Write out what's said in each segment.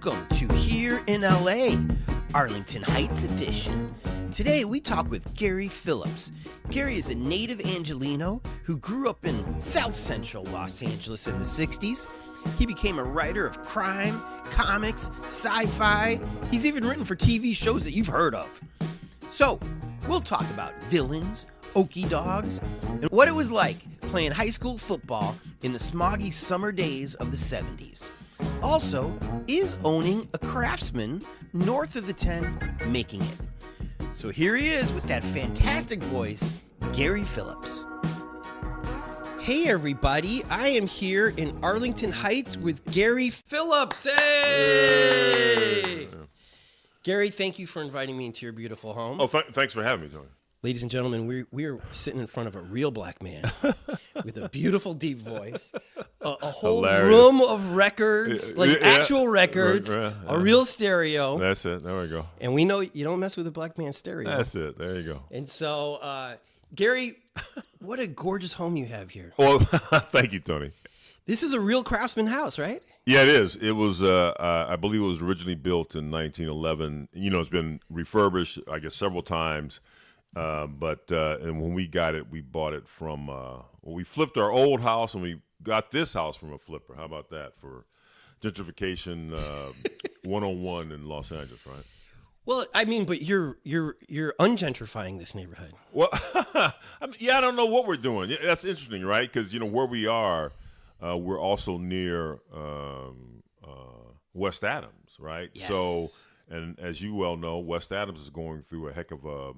Welcome to Here in LA, Arlington Heights edition. Today we talk with Gary Phillips. Gary is a native Angeleno who grew up in South Central Los Angeles in the 60s. He became a writer of crime, comics, sci-fi. He's even written for TV shows that you've heard of. So, we'll talk about villains, okie dogs, and what it was like playing high school football in the smoggy summer days of the 70s. Also, is owning a Craftsman north of the 10 making it? So here he is with that fantastic voice, Gary Phillips. Hey everybody, I am here in Arlington Heights with Gary Phillips. Hey! Gary, thank you for inviting me into your beautiful home. Oh, thanks for having me, Tony. Ladies and gentlemen, we're sitting in front of a real black man with a beautiful deep voice, a whole room of records, actual records, a real stereo. That's it. There we go. And we know you don't mess with a black man's stereo. That's it. There you go. And so, Gary, what a gorgeous home you have here. Well, thank you, Tony. This is a real Craftsman house, right? Yeah, it is. It was, I believe it was originally built in 1911. You know, it's been refurbished, I guess, several times. And when we got it, we bought it from, we flipped our old house and we got this house from a flipper. How about that for gentrification 101 in Los Angeles, right? Well, I mean, but you're ungentrifying this neighborhood. Well, I don't know what we're doing. That's interesting, right? Because, you know, where we are, we're also near West Adams, right? Yes. So, and as you well know, West Adams is going through a heck of a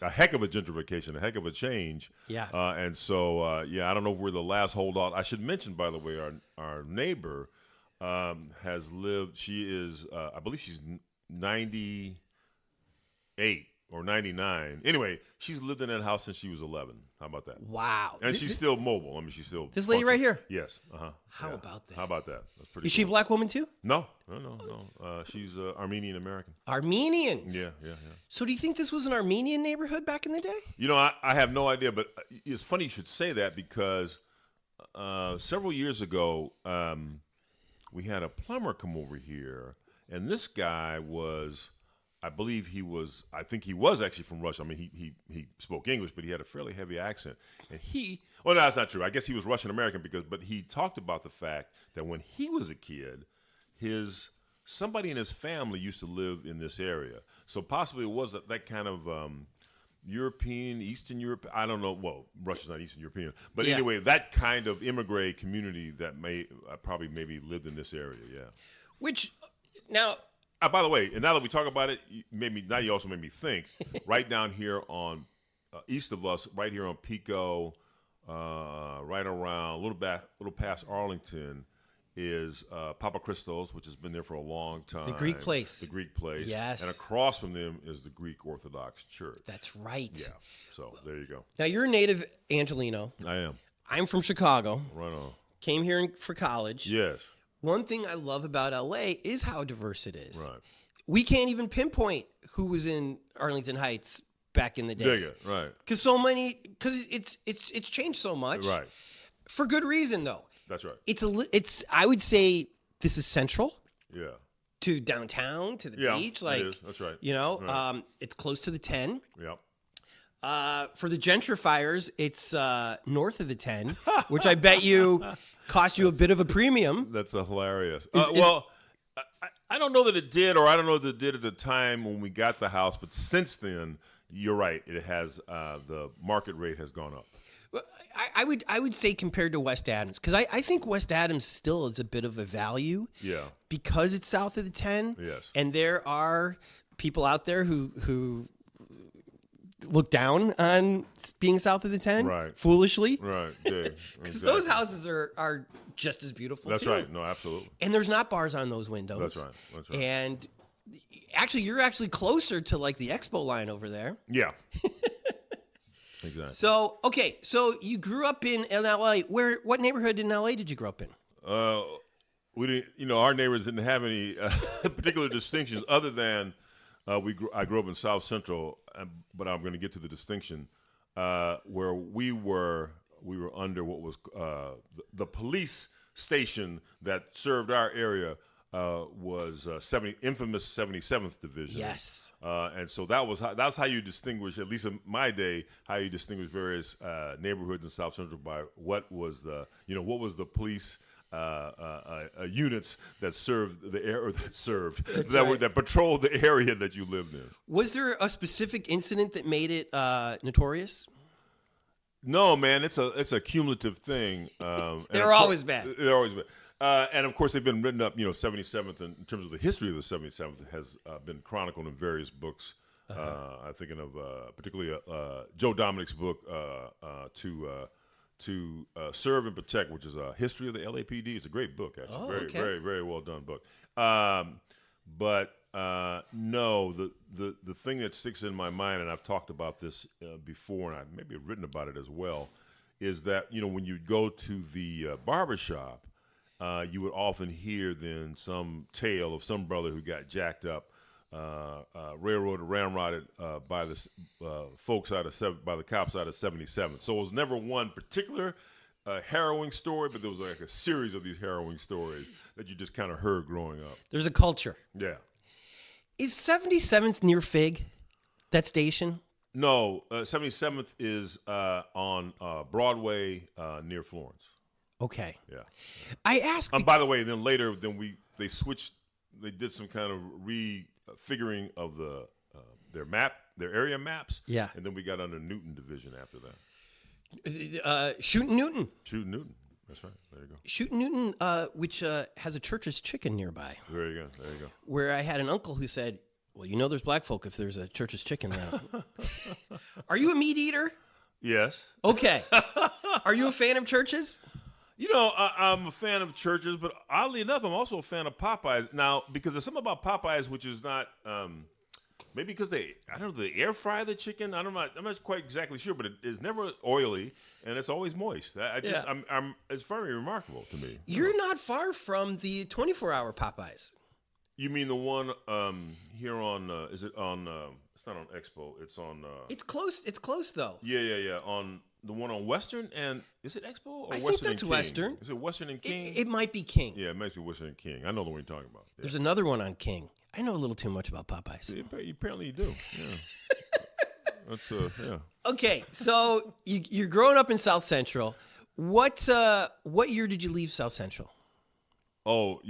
gentrification, a heck of a change. Yeah. And so, I don't know if we're the last holdout. I should mention, by the way, our neighbor has lived. She is, I believe she's 98 or 99. Anyway, she's lived in that house since she was 11. How about that? Wow. And she's still mobile. I mean, she's still. This lady right here? Yes. How about that? How about that? That's pretty. Is she a black woman too? No. She's Armenian American. Armenians. Yeah. So do you think this was an Armenian neighborhood back in the day? You know, I have no idea, but it's funny you should say that because several years ago, we had a plumber come over here, and this guy was, I think he was actually from Russia. I mean, he spoke English, but he had a fairly heavy accent. And no, that's not true. I guess he was Russian American but he talked about the fact that when he was a kid, somebody in his family used to live in this area. So possibly it was that kind of European, Eastern Europe. I don't know. Well, Russia's not Eastern European, but anyway, that kind of immigrant community that probably maybe lived in this area. Yeah. Which now. By the way, and now that we talk about it, you also made me think. Right down here on east of us, right here on Pico, right around a little past Arlington, is Papa Christos, which has been there for a long time. The Greek place. Yes. And across from them is the Greek Orthodox Church. That's right. Yeah. So there you go. Now you're a native Angeleno. I am. I'm from Chicago. Right on. Came here for college. Yes. One thing I love about LA is how diverse it is. Right. We can't even pinpoint who was in Arlington Heights back in the day. Dig it, right. Because it's changed so much. Right. For good reason, though. That's right. I would say this is central. Yeah. To downtown, to the beach. It is. That's right. You know, right. It's close to the 10. Yep. For the gentrifiers, it's north of the 10, which I bet you cost you a bit of a premium. That's hilarious. I don't know that it did, or I don't know that it did at the time when we got the house, but since then, you're right. It has the market rate has gone up. I would say compared to West Adams, because I think West Adams still is a bit of a value. Yeah. Because it's south of the 10. Yes. And there are people out there who look down on being south of the 10, right? Foolishly, right? Because those houses are just as beautiful. That's too. right. No, absolutely. And there's not bars on those windows. That's right. And actually, you're actually closer to like the Expo line over there. Yeah. Exactly. So you grew up in LA. What neighborhood in LA did you grow up in? We didn't. Our neighbors didn't have any particular distinctions other than. I grew up in South Central, but I'm going to get to the distinction where we were under what was the police station that served our area was infamous 77th Division. Yes. And so that's how you distinguish, at least in my day, how you distinguish various neighborhoods in South Central by what was the police units that served the air, or that patrolled the area that you lived in. Was there a specific incident that made it notorious? No, man, it's a cumulative thing. They're always bad. They're always bad. And of course, they've been written up. 77th in terms of the history of the 77th has been chronicled in various books. I'm thinking of particularly Joe Dominic's book to Serve and Protect, which is a history of the LAPD. It's a great book, actually. Oh, very, okay. very, very well done book. But no, the thing that sticks in my mind, and I've talked about this before, and I maybe have written about it as well, is that when you go to the barbershop, you would often hear then some tale of some brother who got jacked up, railroaded, ramrodded by the by the cops out of 77th. So it was never one particular harrowing story, but there was like a series of these harrowing stories that you just kind of heard growing up. There's a culture. Yeah. Is 77th near Fig, that station? No, 77th is on Broadway near Florence. Okay. Yeah. I asked. By the way, then later, they switched. They did some kind of refiguring of their area maps. Yeah. And then we got under Newton Division after that. Shootin' Newton. Shootin' Newton. That's right. There you go. Shootin' Newton, which has a Church's Chicken nearby. There you go. There you go. Where I had an uncle who said, "Well, there's black folk if there's a Church's Chicken around." Are you a meat eater? Yes. Okay. Are you a fan of Church's? I'm a fan of Church's, but oddly enough, I'm also a fan of Popeyes. Now, because there's something about Popeyes which is not, maybe because they air fry the chicken. I'm not quite exactly sure, but it is never oily and it's always moist. It's very remarkable to me. You're not far from the 24-hour Popeyes. You mean the one here on? Is it on? It's not on Expo. It's on. It's close. It's close though. Yeah. On the one on Western, and is it Expo or I Western think that's and King? Western. Is it Western and King? It might be King. Yeah, it might be Western and King. I know the one you're talking about. Yeah. There's another one on King. I know a little too much about Popeyes. Apparently you do. Yeah. That's yeah. Okay, so you're growing up in South Central. What year did you leave South Central? Oh,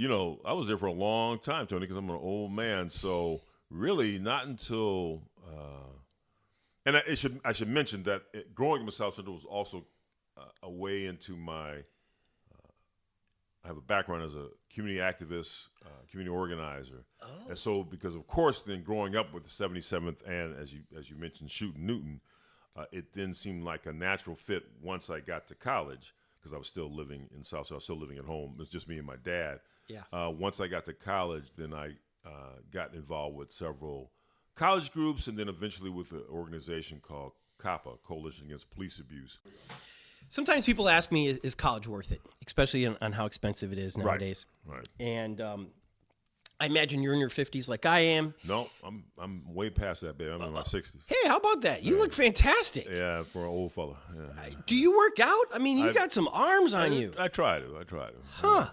I was there for a long time, Tony, because I'm an old man. So really, not until. And I should mention that growing up in South Central was also a way into my. I have a background as a community activist, community organizer, and so because of course, then growing up with the 77th and as you mentioned, Shootin' Newton, it then seemed like a natural fit once I got to college because I was still living in South Central, I was still living at home. It was just me and my dad. Yeah. Once I got to college, then I got involved with several college groups, and then eventually with an organization called CAPA, Coalition Against Police Abuse. Sometimes people ask me, is college worth it? Especially on how expensive it is nowadays. Right. And I imagine you're in your 50s like I am. No, I'm way past that, baby. I'm in my 60s. Hey, how about that? You look fantastic. Yeah, for an old fella. Yeah. Do you work out? I mean, you got some arms on you. I try to. Huh.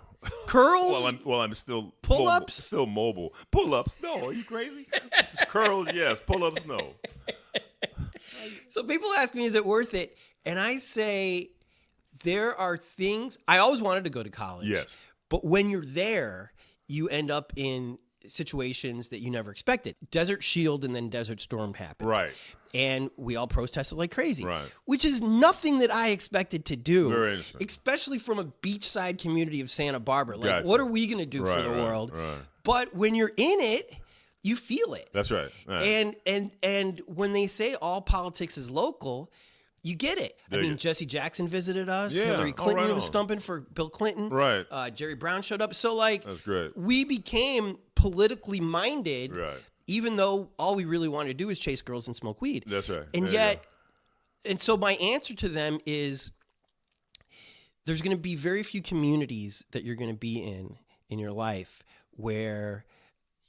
Curls? I'm still pull-ups? Still mobile. Pull-ups? No, are you crazy? Curls, yes. Pull-ups, no. So people ask me, is it worth it? And I say, there are things. I always wanted to go to college. Yes. But when you're there, you end up in situations that you never expected. Desert Shield and then Desert Storm happened. Right. And we all protested like crazy. Right. Which is nothing that I expected to do. Very interesting. Especially from a beachside community of Santa Barbara. Like, Gotcha. what are we going to do for the world? Right. But when you're in it, you feel it. That's right. Right. And when they say all politics is local, you get it. I mean, Jesse Jackson visited us. Yeah. Hillary Clinton right was stumping for Bill Clinton. Right. Jerry Brown showed up. So, that's great. we became politically minded, Right. even though all we really wanted to do was chase girls and smoke weed. That's right. And yet, and so my answer to them is there's going to be very few communities that you're going to be in your life where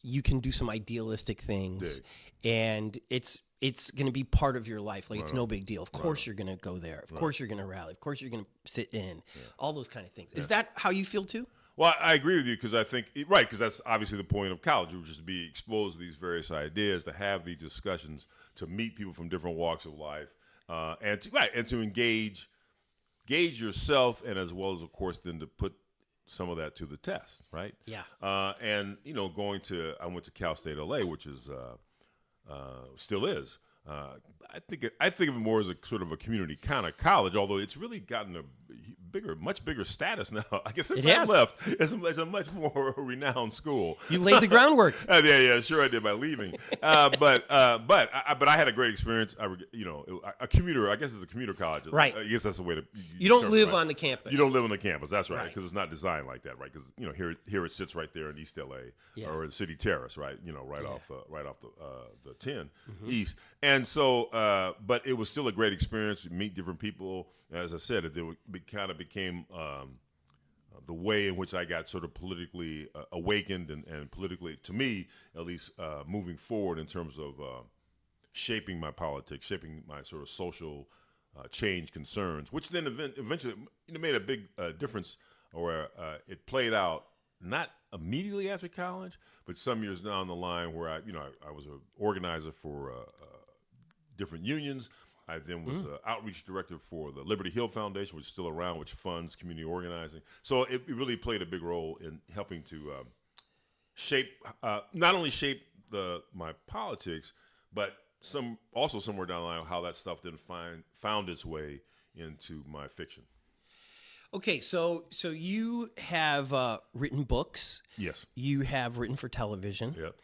you can do some idealistic things. And it's going to be part of your life. Like, it's no big deal. Of course you're going to go there. Of course you're going to rally. Of course you're going to sit in. All those kind of things. Is that how you feel too? Well, I agree with you because I think because that's obviously the point of college, which is to be exposed to these various ideas, to have these discussions, to meet people from different walks of life, and to gauge yourself, and as well as, of course, then to put some of that to the test, right? Yeah. And I went to Cal State LA, which is still is. I think of it more as a sort of a community kind of college, although it's really gotten a much bigger status now. I guess since I left, it's a much more renowned school. You laid the groundwork. Yeah, sure I did by leaving. But I had a great experience. A commuter. I guess it's a commuter college. Right. I guess that's the way to. You don't live on the campus. You don't live on the campus. That's right. Because it's not designed like that, right? Because here it sits right there in East LA or in City Terrace, right? Right off the 10 East. And so, but it was still a great experience. You meet different people. As I said, it kind of became the way in which I got sort of politically awakened and politically, to me, at least, moving forward in terms of shaping my politics, shaping my sort of social change concerns, which then eventually made a big difference, or it played out not immediately after college, but some years down the line where I was an organizer for different unions. I then was outreach director for the Liberty Hill Foundation, which is still around, which funds community organizing. So it really played a big role in helping to not only shape my politics, but also somewhere down the line how that stuff then found its way into my fiction. Okay, so you have written books. Yes. You have written for television. Yep.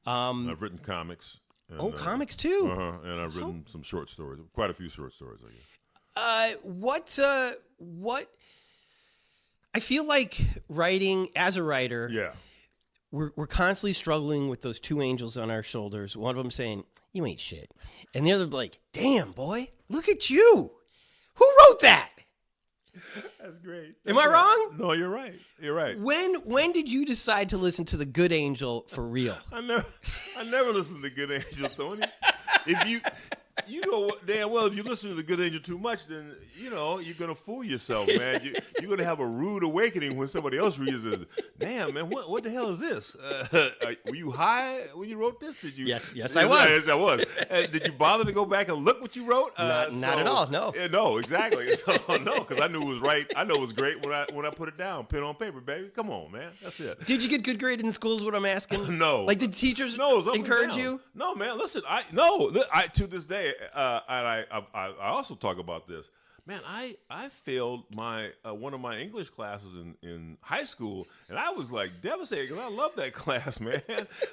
I've written comics. And, comics too. And I've written some short stories, quite a few short stories, I guess. What? I feel like writing as a writer. Yeah. We're constantly struggling with those two angels on our shoulders. One of them saying, "You ain't shit," and the other like, "Damn, boy, look at you. Who wrote that?" That's great. Am I wrong? No, you're right. You're right. When did you decide to listen to the Good Angel for real? I never listened to Good Angel, Tony. You know damn well if you listen to the Good Angel too much, then you're gonna fool yourself, man. You're gonna have a rude awakening when somebody else reads it. Damn, man, what the hell is this? Were you high when you wrote this? Did you? Yes, I was. Yes, I was. Did you bother to go back and look what you wrote? Not at all. No. No, exactly. So, no, because I knew it was right. I know it was great when I put it down, pen on paper, baby. Come on, man. That's it. Did you get good grade in school? Is what I'm asking. No. Like the teachers encourage you? No, man. Listen, to this day. And I also talk about this. Man, I failed my one of my English classes in high school, and I was like devastated because I love that class, man.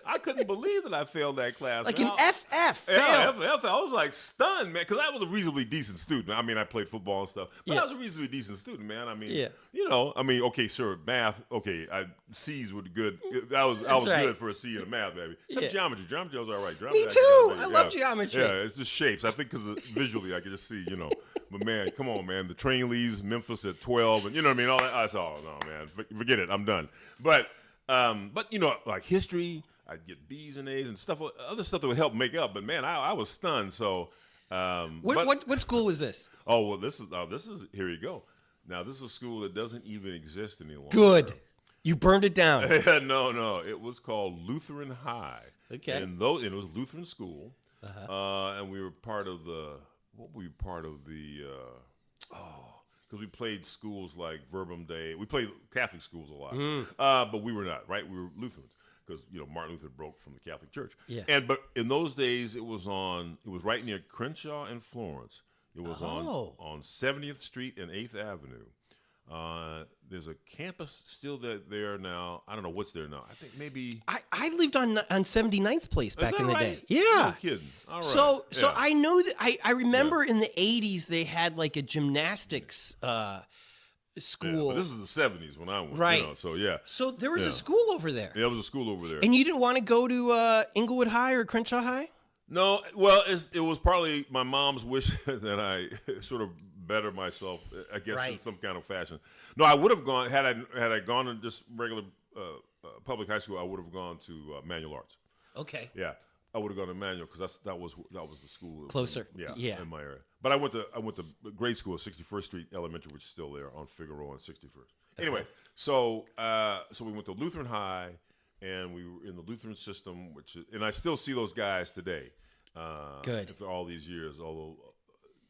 I couldn't believe that I failed that class. Like man. an FF. Yeah, FF. I was like stunned, man, because I was a reasonably decent student. I mean, I played football and stuff, but I was a reasonably decent student, man. I mean, okay, sure, math. Okay, C's were good. I was good for a C in math, baby. Except geometry. Geometry was all right. Me too. I love geometry. Yeah, it's just shapes. I think because visually I could just see, But man, come on, man. The train leaves Memphis at 12, and you know what I mean. All that. That's all. No, man. Forget it. I'm done. But like history, I'd get B's and A's and other stuff that would help make up. But man, I was stunned. So, what school was this? Oh well, this is here you go. Now this is a school that doesn't even exist any longer. Good. You burned it down. No. It was called Lutheran High. Okay. And it was Lutheran school, and we were part of the. What were we part of the? Because we played schools like Verbum Day. We played Catholic schools a lot, but we were not, right? We were Lutherans because Martin Luther broke from the Catholic Church. Yeah. But in those days, it was right near Crenshaw and Florence. It was on 70th Street and 8th Avenue. There's a campus still there now. I don't know what's there now. I think maybe I lived on 79th Place back in the day. Yeah, no kidding. All right. So I know that I remember in the 80s they had like a gymnastics school. Yeah, but this is the 70s when I went. Right. So yeah. So there was a school over there. Yeah, there was a school over there. And you didn't want to go to Inglewood High or Crenshaw High? No. Well, it was partly my mom's wish that I sort of better myself, I guess, in some kind of fashion. No, I would have gone had I gone to just regular public high school. I would have gone to Manual Arts. Okay. Yeah, I would have gone to Manual because that was the school closer. In my area. But I went to grade school at 61st Street Elementary, which is still there on Figueroa and 61st. Anyway, so we went to Lutheran High, and we were in the Lutheran system, and I still see those guys today. Good. After all these years, although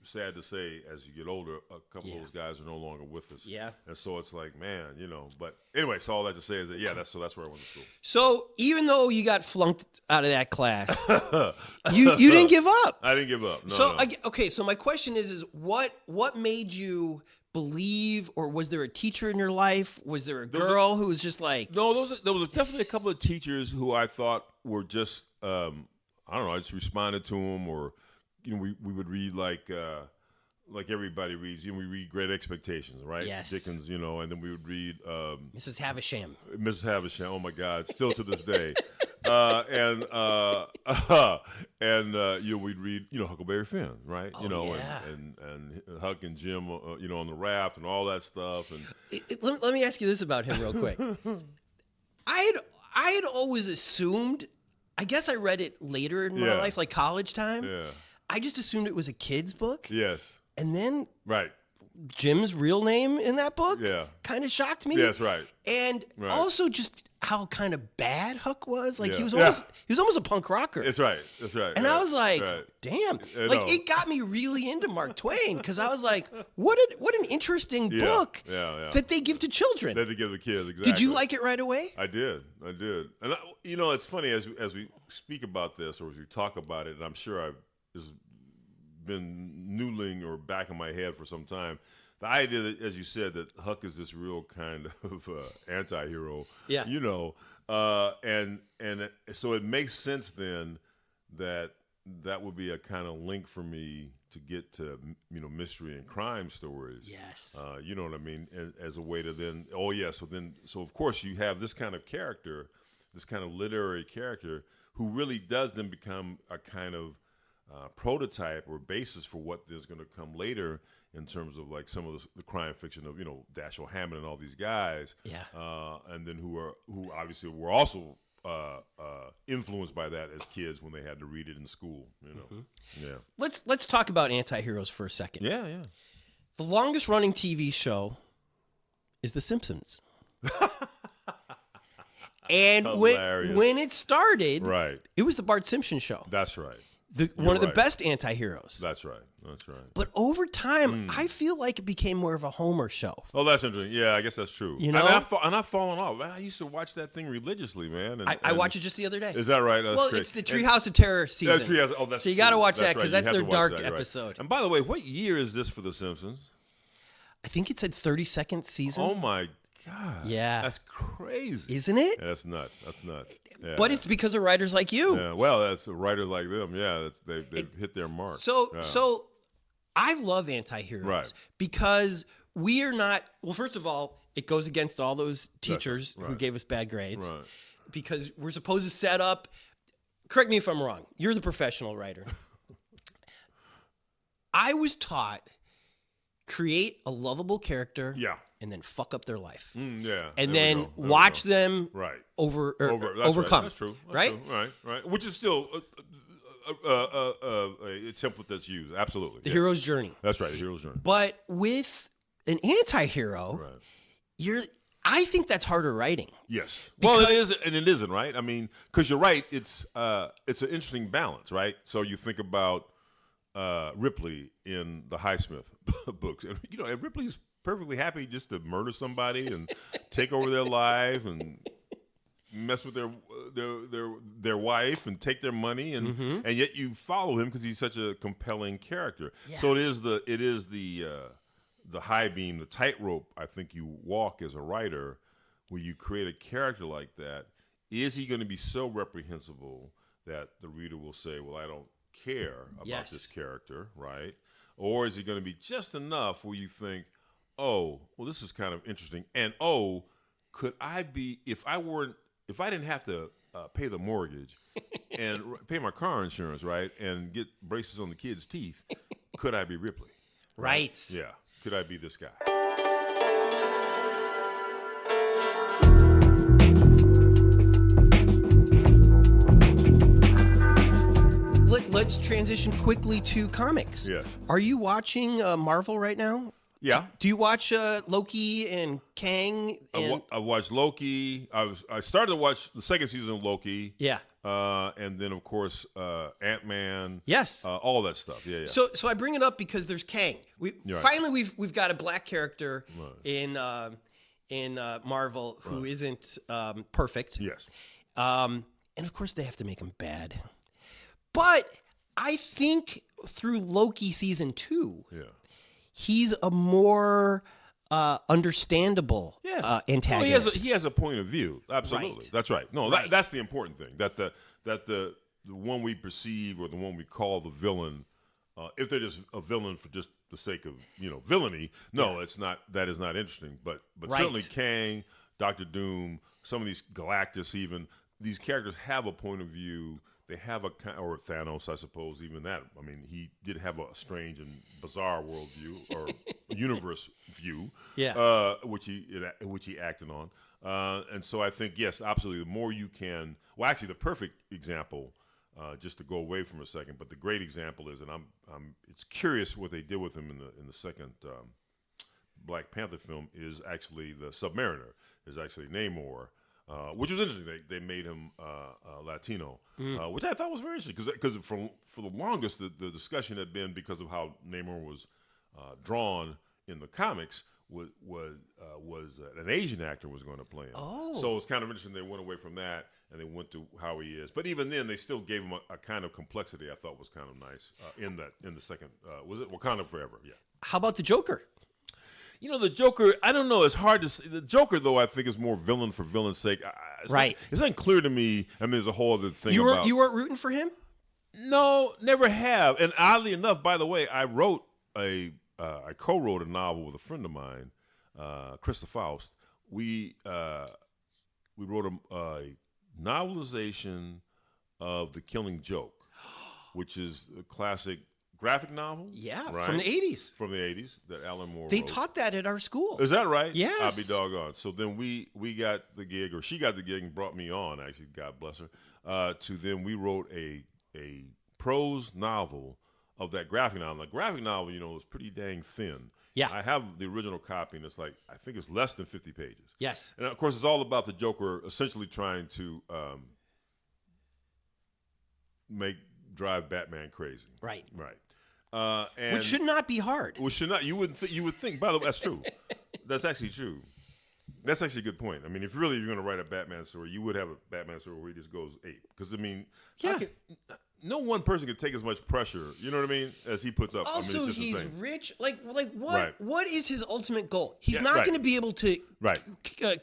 sad to say, as you get older, a couple of those guys are no longer with us. Yeah. And so it's like, man, But anyway, so all that to say is that that's where I went to school. So even though you got flunked out of that class, you didn't give up. I didn't give up. No, So no. okay, so my question is what made you believe, or was there a teacher in your life? Was there a girl who was just like? No, there was definitely a couple of teachers who I thought were just I don't know. I just responded to them, or we would read like everybody reads. We read Great Expectations, right? Yes. Dickens, and then we would read Mrs. Havisham. Mrs. Havisham. Oh my God, still to this day. We'd read Huckleberry Finn, right? Oh, yeah. and Huck and Jim, on the raft and all that stuff. And Let me ask you this about him real quick. I had always assumed. I guess I read it later in my life, like college time. Yeah. I just assumed it was a kid's book. Yes. And then Right. Jim's real name in that book kind of shocked me. Yes, right. And also just how kind of bad Huck was. Like he was Yeah. almost a punk rocker. That's right. That's right. And I was like, right. damn. I Like know. it got me really into Mark Twain because I was like, what an interesting book that they give to children. That to give the kids, exactly. Did you like it right away? I did. And it's funny as we speak about this, or as we talk about it, and I'm sure it's been noodling or back in my head for some time. The idea that, as you said, that Huck is this real kind of anti-hero, and so it makes sense then that would be a kind of link for me to get to mystery and crime stories. Yes. You know what I mean? And as a way to then, so of course you have this kind of character, this kind of literary character who really does then become a kind of prototype or basis for what is going to come later in terms of like some of the crime fiction of Dashiell Hammett and all these guys, and then who obviously were also influenced by that as kids when they had to read it in school. Let's talk about anti-heroes for a second. Yeah. The longest running TV show is The Simpsons. And when it started, right, it was the Bart Simpson show. That's right. One of the best anti-heroes. That's right. But over time, I feel like it became more of a Homer show. Oh, that's interesting. Yeah, I guess that's true. And I've fallen off. Man, I used to watch that thing religiously, man. I watched it just the other day. Is that right? That's great. It's the Treehouse of Terror season. That's so you got to watch that because right. that's their dark right. episode. And by the way, what year is this for The Simpsons? I think it's a 32nd season. Oh my God. Yeah. That's crazy. Isn't it? Yeah, that's nuts. Yeah. But it's because of writers like you. Yeah. Well, that's writers like them. Yeah, they've hit their mark. So I love anti-heroes because we are not. Well, first of all, it goes against all those teachers who gave us bad grades because we're supposed to set up. Correct me if I'm wrong. You're the professional writer. I was taught create a lovable character. Yeah. And then fuck up their life. And then watch them overcome. Right. That's true. Right? Right. Which is still a template that's used. Absolutely. The hero's journey. That's right. The hero's journey. But with an anti-hero, I think that's harder writing. Yes. Well, it is, and it isn't, right? I mean, because you're right. It's an interesting balance, right? So you think about Ripley in the Highsmith books, and and Ripley's perfectly happy just to murder somebody and take over their life and mess with their wife and take their money, and yet you follow him because he's such a compelling character. Yeah. So it is the high beam, the tightrope I think you walk as a writer, where you create a character like that. Is he going to be so reprehensible that the reader will say, "Well, I don't care about this character," right? Or is he going to be just enough where you think, "Oh, well, this is kind of interesting," and could I be if I didn't have to pay the mortgage and pay my car insurance, right, and get braces on the kids' teeth, could I be Ripley? Right. Yeah. Could I be this guy? Let's transition quickly to comics. Yes. Are you watching Marvel right now? Yeah. Do you watch Loki and Kang? I watched Loki. I started to watch the second season of Loki. Yeah. And then of course Ant-Man. Yes. All that stuff. Yeah. So I bring it up because there's Kang. Finally we've got a black character in Marvel who isn't perfect. Yes. And of course they have to make him bad. But I think through Loki season 2, he's a more understandable antagonist. Well, he has a point of view. Absolutely, Right. That's right. No, that's the important thing. That the one we perceive or the one we call the villain, if they're just a villain for just the sake of villainy, it's not. That is not interesting. But certainly Kang, Doctor Doom, some of these Galactus, even these characters have a point of view. They have or Thanos, I suppose, even that. I mean, he did have a strange and bizarre worldview or universe view, which he acted on. And so I think, yes, absolutely. The more you can, well, actually, the perfect example, just to go away from a second, but the great example is, and it's curious what they did with him in the second Black Panther film is actually the Submariner, is actually Namor. Which was interesting. They made him Latino, which I thought was very interesting because for the longest the discussion had been because of how Namor was drawn in the comics was an Asian actor was going to play him. Oh. So it was kind of interesting. They went away from that and they went to how he is. But even then, they still gave him a kind of complexity I thought was kind of nice in the second. Was it Wakanda Forever? Yeah. How about the Joker? The Joker, I don't know. It's hard to see. The Joker, though, I think is more villain for villain's sake. It's unclear to me. I mean, there's a whole other thing you weren't rooting for him? No, never have. And oddly enough, by the way, I co-wrote a novel with a friend of mine, Krista Faust. We wrote a novelization of The Killing Joke, which is a classic graphic novel? Yeah, right? from the 80s. From the 80s that Alan Moore They wrote. taught that at our school. Is that right? Yes. I'll be doggone. So then we got the gig, or she got the gig and brought me on, actually, God bless her, to then we wrote a prose novel of that graphic novel. The graphic novel, is pretty dang thin. Yeah. I have the original copy, and it's I think it's less than 50 pages. Yes. And, of course, it's all about the Joker essentially trying to drive Batman crazy. Right. Right. Which should not be hard. Which should not. You would think. By the way, that's true. That's actually true. That's actually a good point. I mean, if you're going to write a Batman story, you would have a Batman story where he just goes ape. Because no one person can take as much pressure, you know what I mean, as he puts up. Also, it's just he's insane. rich. Like what? Right. What is his ultimate goal? He's Yeah, not right. going to be able to Right.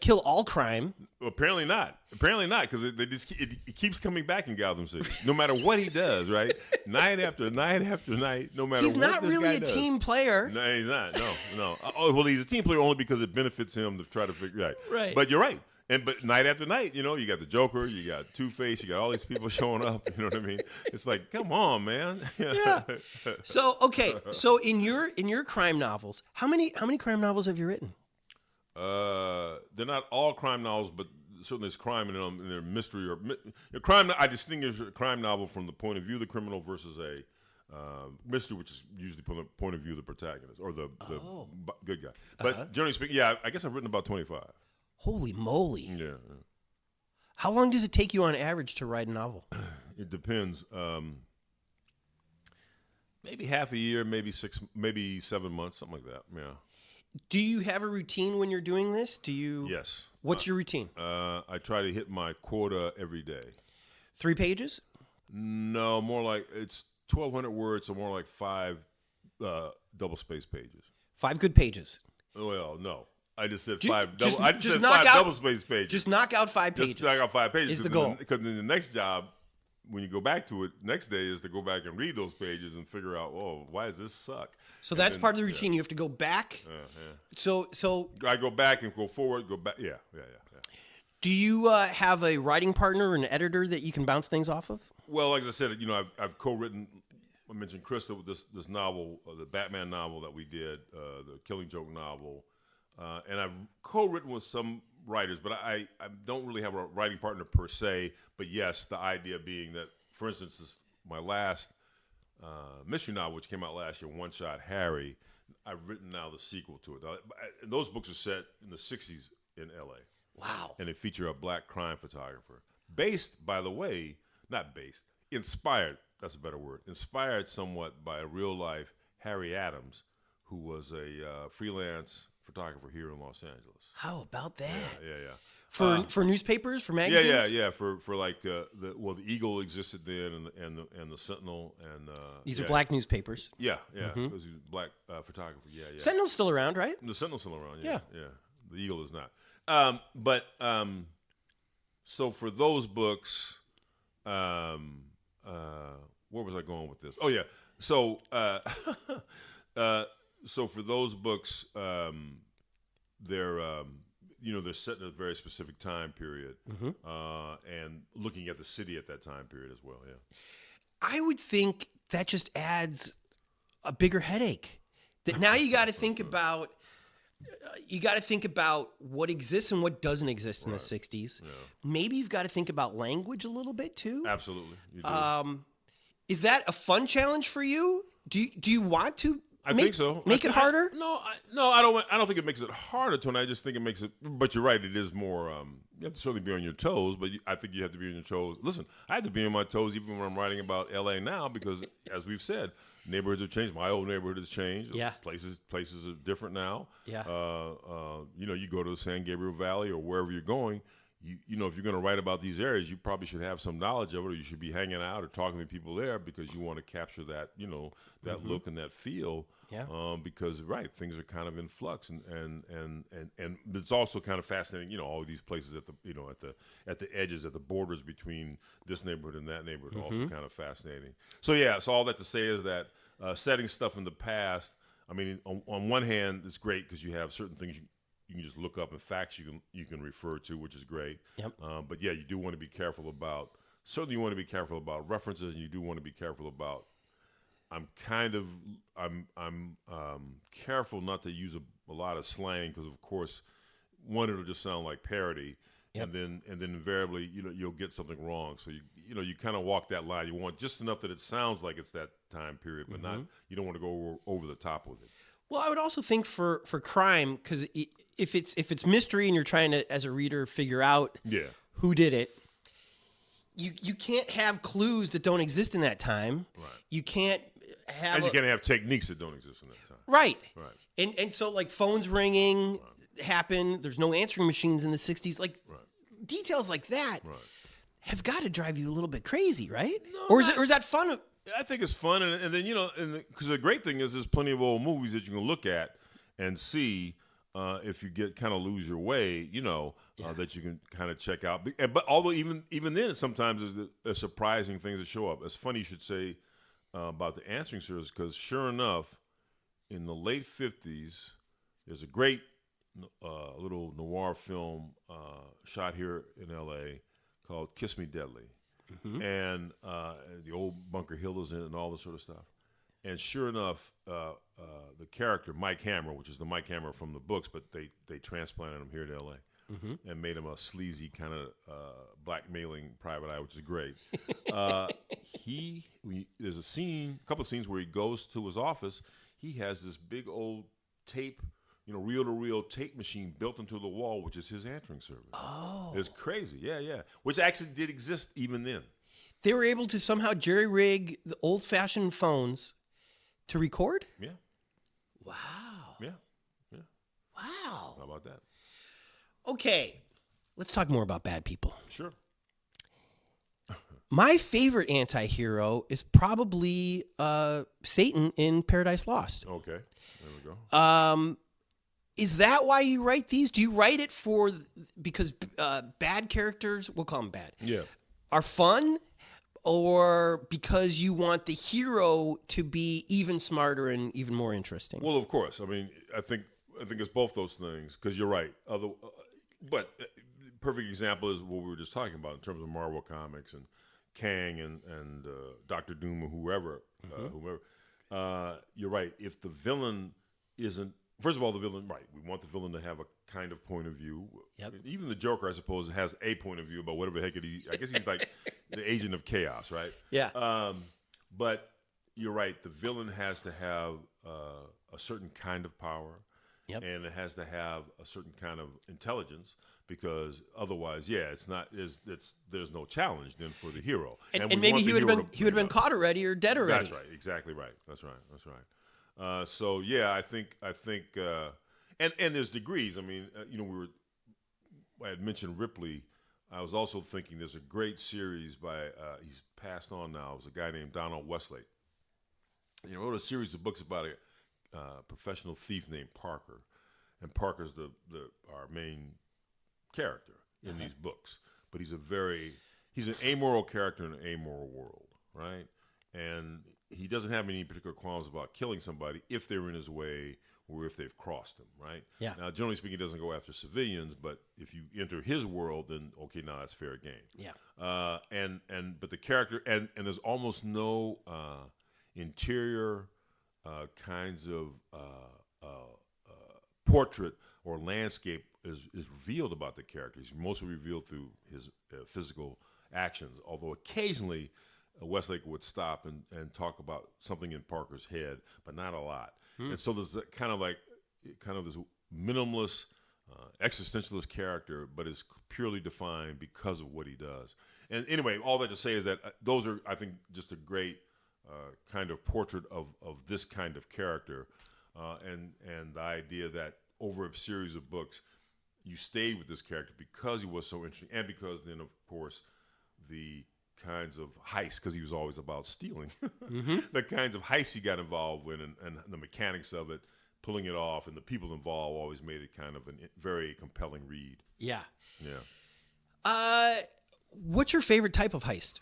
kill all crime. Apparently not, because it keeps coming back in Gotham City. No matter what he does, right? Night after night after night, no matter He's what not this really guy a does. team player. No, he's not. No. Oh, well, he's a team player only because it benefits him to try to figure out. Right. But you're right. But night after night, you got the Joker, you got Two-Face, you got all these people showing up. You know what I mean? It's like, come on, man. Yeah. So in your crime novels, how many crime novels have you written? They're not all crime novels, but certainly there's crime in them, and they're mystery or crime. I distinguish a crime novel from the point of view of the criminal versus a mystery, which is usually from the point of view of the protagonist or the good guy. But generally speaking, I guess I've written about 25. Holy moly! Yeah. How long does it take you on average to write a novel? It depends. Maybe half a year, maybe 7 months, something like that. Yeah. Do you have a routine when you're doing this? Yes. What's your routine? I try to hit my quota every day. 3 pages? No, more like it's 1,200 words, so more like 5 double-spaced pages. 5 good pages. Well, no. I just said Ju- 5 just- double. I just just said knock 5 out- double-spaced pages. Just knock out 5 pages. Just knock out 5 pages is the goal. Because then the next job, when you go back to it, next day is to go back and read those pages and figure out, why does this suck? So And that's then- part of the routine. You have to go back. So I go back and go forward, go back. Yeah. do you have a writing partner or an editor that you can bounce things off of? Well, like I said, I've co-written. I mentioned Krista with this novel, the Batman novel that we did, the Killing Joke novel, and I've co-written with some writers, but I don't really have a writing partner per se. But yes, the idea being that, for instance, my last mystery novel, which came out last year, One Shot Harry, I've written now the sequel to it. And those books are set in the 60s in L.A. Wow. And they feature a black crime photographer. Based, by the way, not based, inspired, that's a better word, inspired somewhat by a real-life Harry Adams, who was a freelance photographer here in Los Angeles. How about that? Yeah. For newspapers, for magazines? Yeah. For like the Eagle existed then, and the Sentinel, and These are black newspapers. Yeah. Because he was a black photographer. Yeah. Sentinel's still around, right? The Sentinel's still around. Yeah. The Eagle is not. So for those books, where was I going with this? Oh yeah. So so for those books, they're set in a very specific time period, and looking at the city at that time period as well. Yeah. I would think that just adds a bigger headache. That now you got to think about. You got to think about what exists and what doesn't exist in the 60s. Yeah. Maybe you've got to think about language a little bit too. Absolutely. You do. Is that a fun challenge for you? Do you want to? I think so. Make it harder? I don't think it makes it harder, Tony. I just think it makes it. But you're right. It is more. You have to certainly be on your toes, but I think you have to be on your toes. Listen, I have to be on my toes even when I'm writing about L.A. now because, as we've said, neighborhoods have changed. My old neighborhood has changed. Yeah. Places are different now. Yeah. You go to the San Gabriel Valley or wherever you're going. If you're going to write about these areas, you probably should have some knowledge of it, or you should be hanging out or talking to people there because you want to capture that, that look and that feel. Yeah. Because things are kind of in flux, and it's also kind of fascinating. All these places at the edges, at the borders between this neighborhood and that neighborhood, are also kind of fascinating. So yeah, so all that to say is that setting stuff in the past. I mean, on one hand, it's great because you have certain things you can just look up and facts you can refer to, which is great. Yep. But yeah, you do want to be careful about. Certainly, you want to be careful about references, and you do want to be careful about. I'm careful not to use a lot of slang because, of course, one, it'll just sound like parody, and then invariably, you'll get something wrong. So you kind of walk that line. You want just enough that it sounds like it's that time period, but not. You don't want to go over the top with it. Well, I would also think for crime, because if it's mystery and you're trying to, as a reader, figure out who did it, you can't have clues that don't exist in that time. Right. You can't have. And you can't have techniques that don't exist in that time. Right. Right. And so like phones ringing happen. There's no answering machines in the 60s. Like details like that have got to drive you a little bit crazy, right? No, or is that fun? I think it's fun, and then because the great thing is there's plenty of old movies that you can look at and see if you kind of lose your way, that you can kind of check out. But although even then, sometimes there's surprising things that show up. It's funny you should say about the answering service because sure enough, in the late 50s, there's a great little noir film shot here in L.A. called "Kiss Me Deadly." And the old Bunker Hill is in it and all this sort of stuff. And sure enough, the character, Mike Hammer, which is the Mike Hammer from the books, but they transplanted him here to L.A. And made him a sleazy kind of blackmailing private eye, which is great. There's a couple of scenes where he goes to his office. He has this big old tape, reel-to-reel tape machine built into the wall, which is his answering service. Oh. It's crazy. Yeah. Which actually did exist even then. They were able to somehow jerry-rig the old-fashioned phones to record? Yeah. Wow. Yeah. Wow. How about that? Okay. Let's talk more about bad people. Sure. My favorite anti-hero is probably Satan in Paradise Lost. Okay. There we go. Is that why you write these? Do you write it because bad characters, we'll call them bad, are fun, or because you want the hero to be even smarter and even more interesting? Well, of course. I mean, I think it's both those things because you're right. But perfect example is what we were just talking about in terms of Marvel Comics and Kang and Doctor Doom or whoever. You're right. If the villain isn't. First of all, the villain, right, we want the villain to have a kind of point of view. Yep. Even the Joker, I suppose, has a point of view about whatever the heck I guess he's like the agent of chaos, right? Yeah. But you're right, the villain has to have a certain kind of power, and it has to have a certain kind of intelligence, because otherwise, it's not. There's no challenge then for the hero. And maybe he would have been caught already or dead already. That's right. Exactly right. That's right. So I think and there's degrees. I mean, I had mentioned Ripley. I was also thinking there's a great series by he's passed on now. It was a guy named Donald Westlake. He wrote a series of books about a professional thief named Parker, and Parker's our main character in these books. But he's an amoral character in an amoral world, right? And he doesn't have any particular qualms about killing somebody if they're in his way or if they've crossed him, right? Yeah. Now, generally speaking, he doesn't go after civilians, but if you enter his world, then okay, now that's fair game. Yeah. But the character and there's almost no interior kinds of portrait or landscape is revealed about the character. He's mostly revealed through his physical actions, although occasionally Westlake would stop and talk about something in Parker's head, but not a lot. And so there's kind of this minimalist, existentialist character, but is purely defined because of what he does. And anyway, all that to say is that those are, I think, just a great kind of portrait of this kind of character, and the idea that over a series of books, you stayed with this character because he was so interesting, and because then, of course, the kinds of heists, because he was always about stealing, the kinds of heists he got involved with, and the mechanics of it, pulling it off, and the people involved always made it kind of a very compelling read. Yeah. Yeah. What's your favorite type of heist?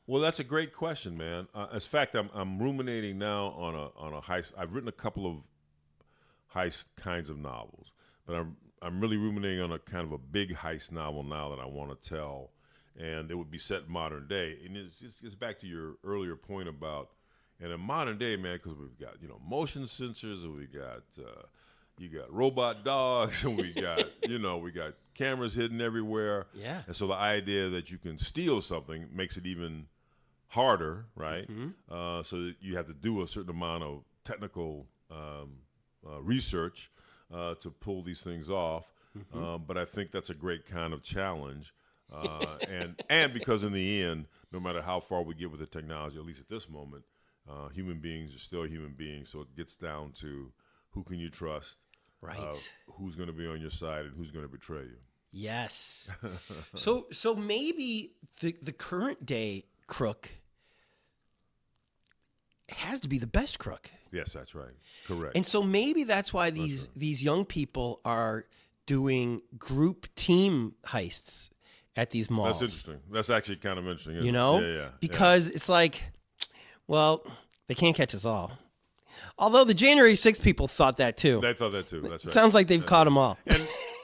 Well, that's a great question, man. As a fact, I'm ruminating now on a heist. I've written a couple of heist kinds of novels, but I'm really ruminating on a kind of a big heist novel now that I want to tell, and it would be set in modern day. And it gets back to your earlier point about, and in modern day, man, because we've got motion sensors, and we got you got robot dogs, and we got we got cameras hidden everywhere. Yeah. And so the idea that you can steal something makes it even harder, right? So that you have to do a certain amount of technical research to pull these things off. But I think that's a great kind of challenge. And because in the end, no matter how far we get with the technology, at least at this moment, human beings are still human beings. So it gets down to who can you trust, right? Who's going to be on your side, and who's going to betray you. Yes. So maybe the current day crook has to be the best crook. Yes, that's right. Correct. And so maybe that's why these young people are doing group team heists at these malls. That's interesting. That's actually kind of interesting. Isn't it? Yeah. Because it's like, well, they can't catch us all. Although the January 6th people thought that too. They thought that too. That's right. Sounds like they've caught them all.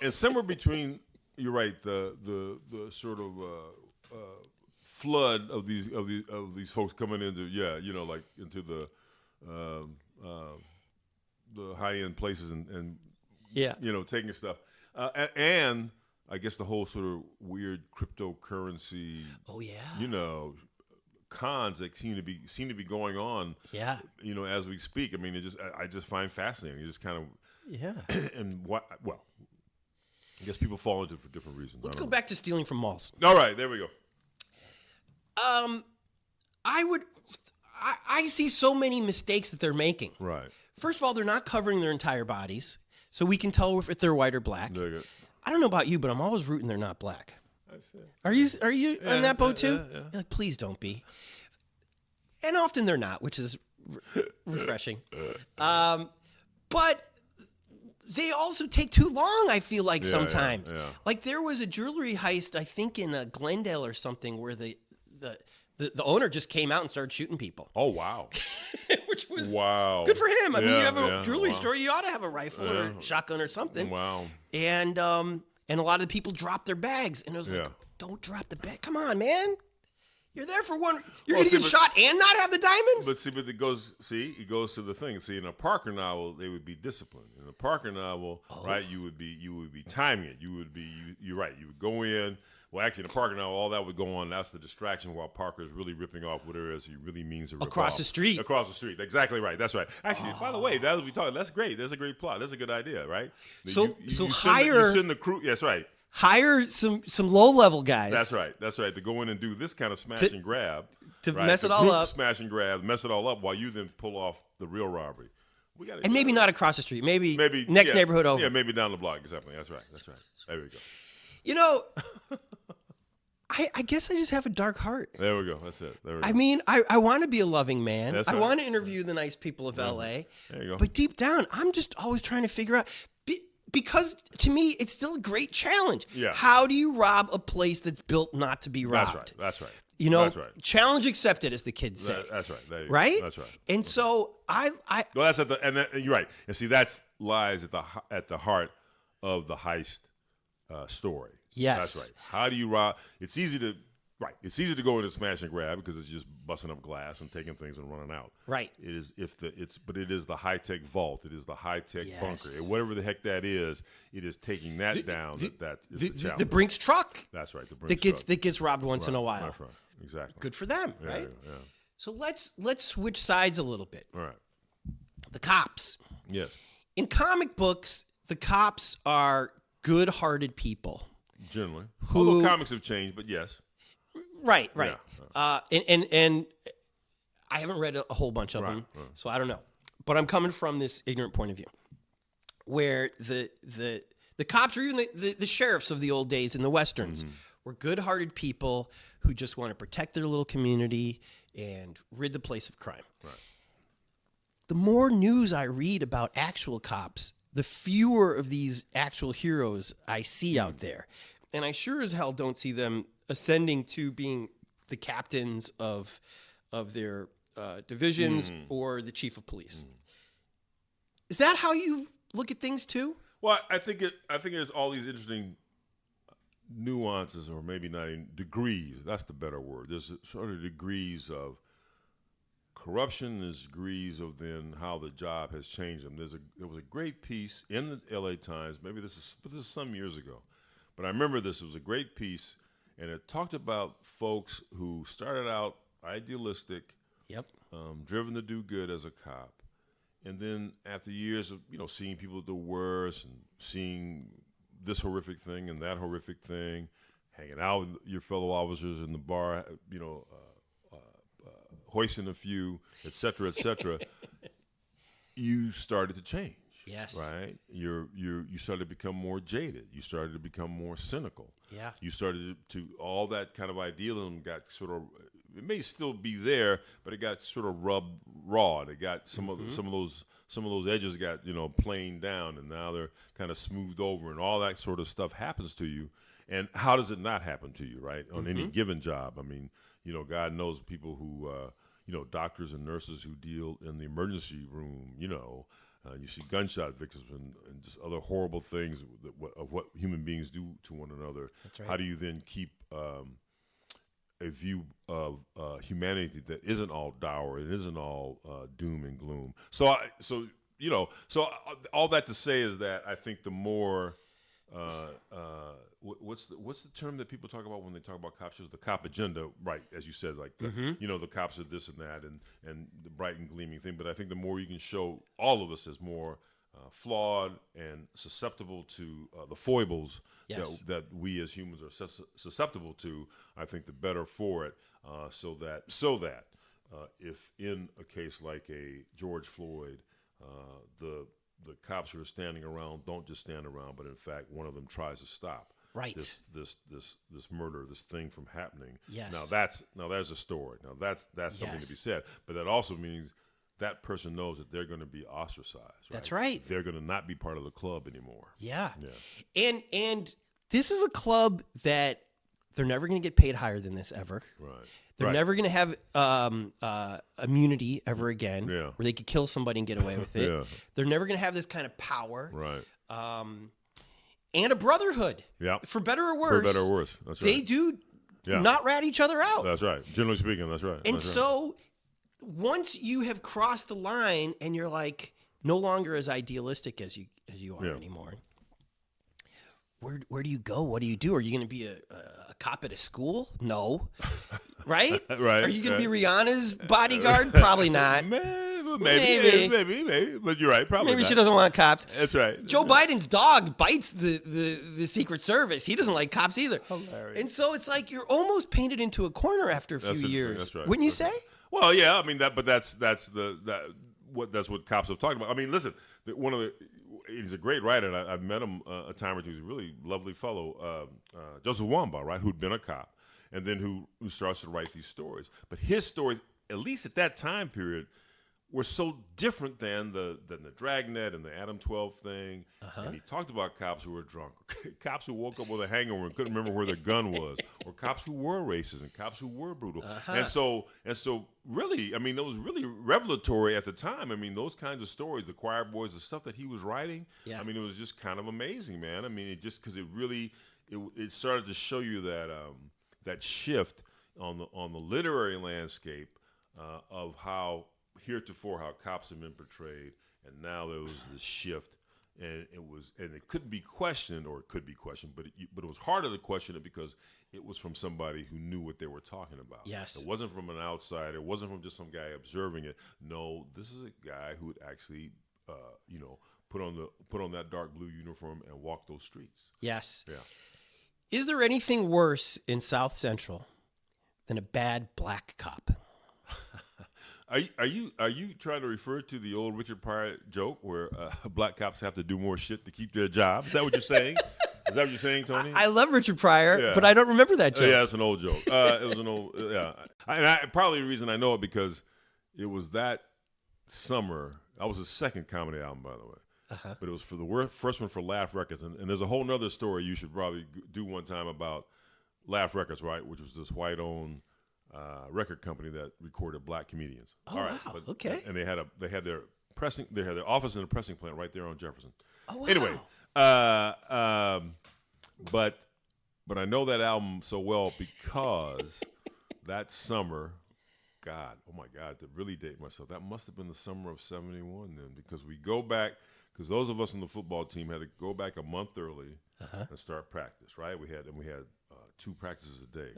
And somewhere between, you're right, the sort of flood of these folks coming into like into the high end places and taking stuff, and I guess the whole sort of weird cryptocurrency. Oh yeah. Cons that seem to be going on. Yeah. As we speak. I mean, I just find fascinating. It just kind of. Yeah. And well, I guess people fall into it for different reasons. Let's go back to stealing from malls. All right, there we go. I see so many mistakes that they're making. Right. First of all, they're not covering their entire bodies, so we can tell if they're white or black. I don't know about you, but I'm always rooting they're not black. Are you in that boat too? Yeah. You're like, please don't be. And often they're not, which is refreshing. But they also take too long, I feel like, sometimes. Yeah. Like there was a jewelry heist, I think in Glendale or something, where the owner just came out and started shooting people. Oh, wow. Which was good for him. I mean, you have a jewelry store, you ought to have a rifle or a shotgun or something. Wow. And a lot of the people dropped their bags. And I was like, don't drop the bag. Come on, man. You're there for one. You're going to get shot and not have the diamonds? But it goes to the thing. See, in a Parker novel, they would be disciplined. In a Parker novel, right, you would be timing it. You're right. You would go in. Well, actually, in a Parker novel, all that would go on. That's the distraction while Parker is really ripping off whatever it is he really means to rip Across off. the street. Across the street. Exactly right. That's right. Actually, by the way, that's great. That's a great plot. That's a good idea, right? So you send the crew. That's right. Hire some low-level guys. That's right. To go in and do this kind of smash and grab. To mess it all up. Smash and grab, mess it all up while you then pull off the real robbery. And maybe not across the street. Maybe next neighborhood over. Yeah, maybe down the block. Exactly. That's right. There we go. You know, I guess I just have a dark heart. There we go. That's it. I mean, I want to be a loving man. That's right. I want to interview the nice people of L.A. There you go. But deep down, I'm just always trying to figure out... Because to me, it's still a great challenge. Yeah. How do you rob a place that's built not to be robbed? That's right. You know, that's right. Challenge accepted, as the kids say. That's right. Right? That's right. And so well, that's you're right. And see, that lies at the heart of the heist story. Yes. That's right. How do you rob? It's easy to go in and smash and grab because it's just busting up glass and taking things and running out. Right. It is but it is the high tech vault. It is the high tech bunker. Yes. Whatever the heck that is, it is taking that down. That is the challenge. The Brinks truck. That's right. The Brinks truck that gets robbed once in a while. That's right. Exactly. Good for them, right? Yeah. So let's switch sides a little bit. All right. The cops. Yes. In comic books, the cops are good-hearted people. Generally. Although comics have changed, but yes. Right. Yeah. And I haven't read a whole bunch of them, so I don't know. But I'm coming from this ignorant point of view, where the cops or even the sheriffs of the old days in the westerns were good-hearted people who just want to protect their little community and rid the place of crime. Right. The more news I read about actual cops, the fewer of these actual heroes I see out there. And I sure as hell don't see them ascending to being the captains of their divisions or the chief of police. Is that how you look at things too? Well, I think there's all these interesting nuances, or maybe not even degrees. That's the better word. There's sort of degrees of corruption. There's degrees of then how the job has changed them. There was a great piece in the L.A. Times. Maybe this is some years ago, but I remember this. It was a great piece, and it talked about folks who started out idealistic, driven to do good as a cop, and then after years of seeing people do worse and seeing this horrific thing and that horrific thing, hanging out with your fellow officers in the bar, hoisting a few, et cetera, you started to change. Yes. Right? You started to become more jaded. You started to become more cynical. Yeah. You started to all that kind of idealism got sort of, it may still be there, but it got sort of rubbed raw. It got some of those edges got planed down, and now they're kind of smoothed over, and all that sort of stuff happens to you. And how does it not happen to you, right? On any given job. I mean, God knows people who doctors and nurses who deal in the emergency room. You see gunshot victims and just other horrible things of what human beings do to one another. That's right. How do you then keep a view of humanity that isn't all dour, it isn't all doom and gloom? So all that to say is that I think the more what's the term that people talk about when they talk about cop shows? The cop agenda, right? As you said, like the cops are this and that, and the bright and gleaming thing. But I think the more you can show all of us as more flawed and susceptible to the foibles that we as humans are susceptible to, I think the better for it. So that if in a case like a George Floyd, the cops who are standing around don't just stand around, but in fact one of them tries to stop this murder, this thing from happening. Yes. Now there's a story. Now that's something to be said. But that also means that person knows that they're going to be ostracized. Right? That's right. They're going to not be part of the club anymore. Yeah. And this is a club that they're never going to get paid higher than this ever. Right. They're never going to have immunity ever again, where they could kill somebody and get away with it. They're never going to have this kind of power. Right. And a brotherhood. Yeah. For better or worse. For better or worse. That's right. They do not rat each other out. That's right. Generally speaking, that's right. And so once you have crossed the line and you're like no longer as idealistic as you are anymore, where do you go? What do you do? Are you going to be a cop at a school? No. Right? Right. Are you going to be Rihanna's bodyguard? Probably not. Maybe. But you're right. Probably Maybe not. She doesn't want cops. That's right. Joe Biden's dog bites the Secret Service. He doesn't like cops either. Hilarious. And so it's like you're almost painted into a corner after a few years. That's right. Wouldn't you say? Well, yeah. I mean that's what cops have talked about. I mean, listen, he's a great writer. And I've met him a time or two. He's a really lovely fellow, Joseph Wamba, right, who'd been a cop, and then who starts to write these stories. But his stories, at least at that time period, were so different than the Dragnet and the Adam 12 thing. And he talked about cops who were drunk, cops who woke up with a hangover and couldn't remember where their gun was, or cops who were racist and cops who were brutal. And so really, I mean, it was really revelatory at the time. I mean, those kinds of stories, the Choir Boys, the stuff that he was writing, I mean, it was just kind of amazing, man. I mean, it just because it started to show you that shift on the literary landscape of how heretofore how cops have been portrayed, and now there was this shift, and it couldn't be questioned, or it could be questioned, but it was harder to question it because it was from somebody who knew what they were talking about. Yes, it wasn't from an outsider. It wasn't from just some guy observing it. No, this is a guy who would actually, put on that dark blue uniform and walk those streets. Yes. Yeah. Is there anything worse in South Central than a bad black cop? Are you trying to refer to the old Richard Pryor joke where black cops have to do more shit to keep their job? Is that what you're saying? Is that what you're saying, Tony? I love Richard Pryor, but I don't remember that joke. Yeah, it's an old joke. It was an old, probably the reason I know it because it was that summer. That was his second comedy album, by the way. But it was for the first one for Laugh Records. And there's a whole nother story you should probably do one time about Laugh Records, right? Which was this white-owned record company that recorded black comedians. Oh, all right, wow. but, okay. And they had their office in the pressing plant right there on Jefferson. Oh, wow. Anyway, but I know that album so well because that summer, oh my God, to really date myself, that must have been the summer of '71 then, because we go back, because those of us on the football team had to go back a month early and start practice, right? We had 2 practices a day.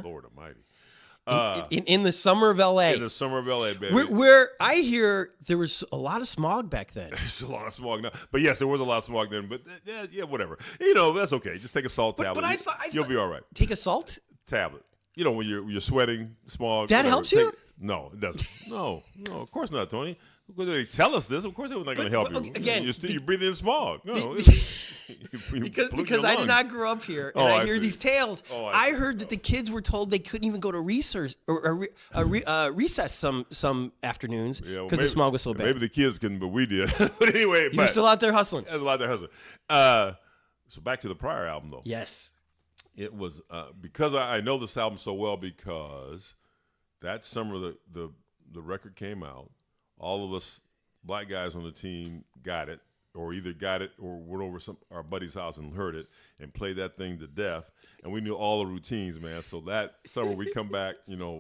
Lord Almighty. In the summer of L.A. In the summer of L.A., baby. Where I hear there was a lot of smog back then. There's a lot of smog now. But yes, there was a lot of smog then. But yeah, whatever. That's okay. Just take a salt tablet. But I thought you'll be all right. Take a salt tablet. When you're sweating, smog. That helps you? No, it doesn't. No, of course not, Tony. They tell us this. Of course, they were not going to help you. Again, you're breathing in smog. No, because I did not grow up here, and I hear these tales. I heard that the kids were told they couldn't even go to recess some afternoons because the smog was so bad. Maybe the kids couldn't, but we did. But anyway, you were still out there hustling. I was out there hustling. So back to the Pryor album, though. Yes, it was because I know this album so well because that summer the record came out. All of us black guys on the team got it, or either got it or went over our buddy's house and heard it and played that thing to death. And we knew all the routines, man. So that summer we come back,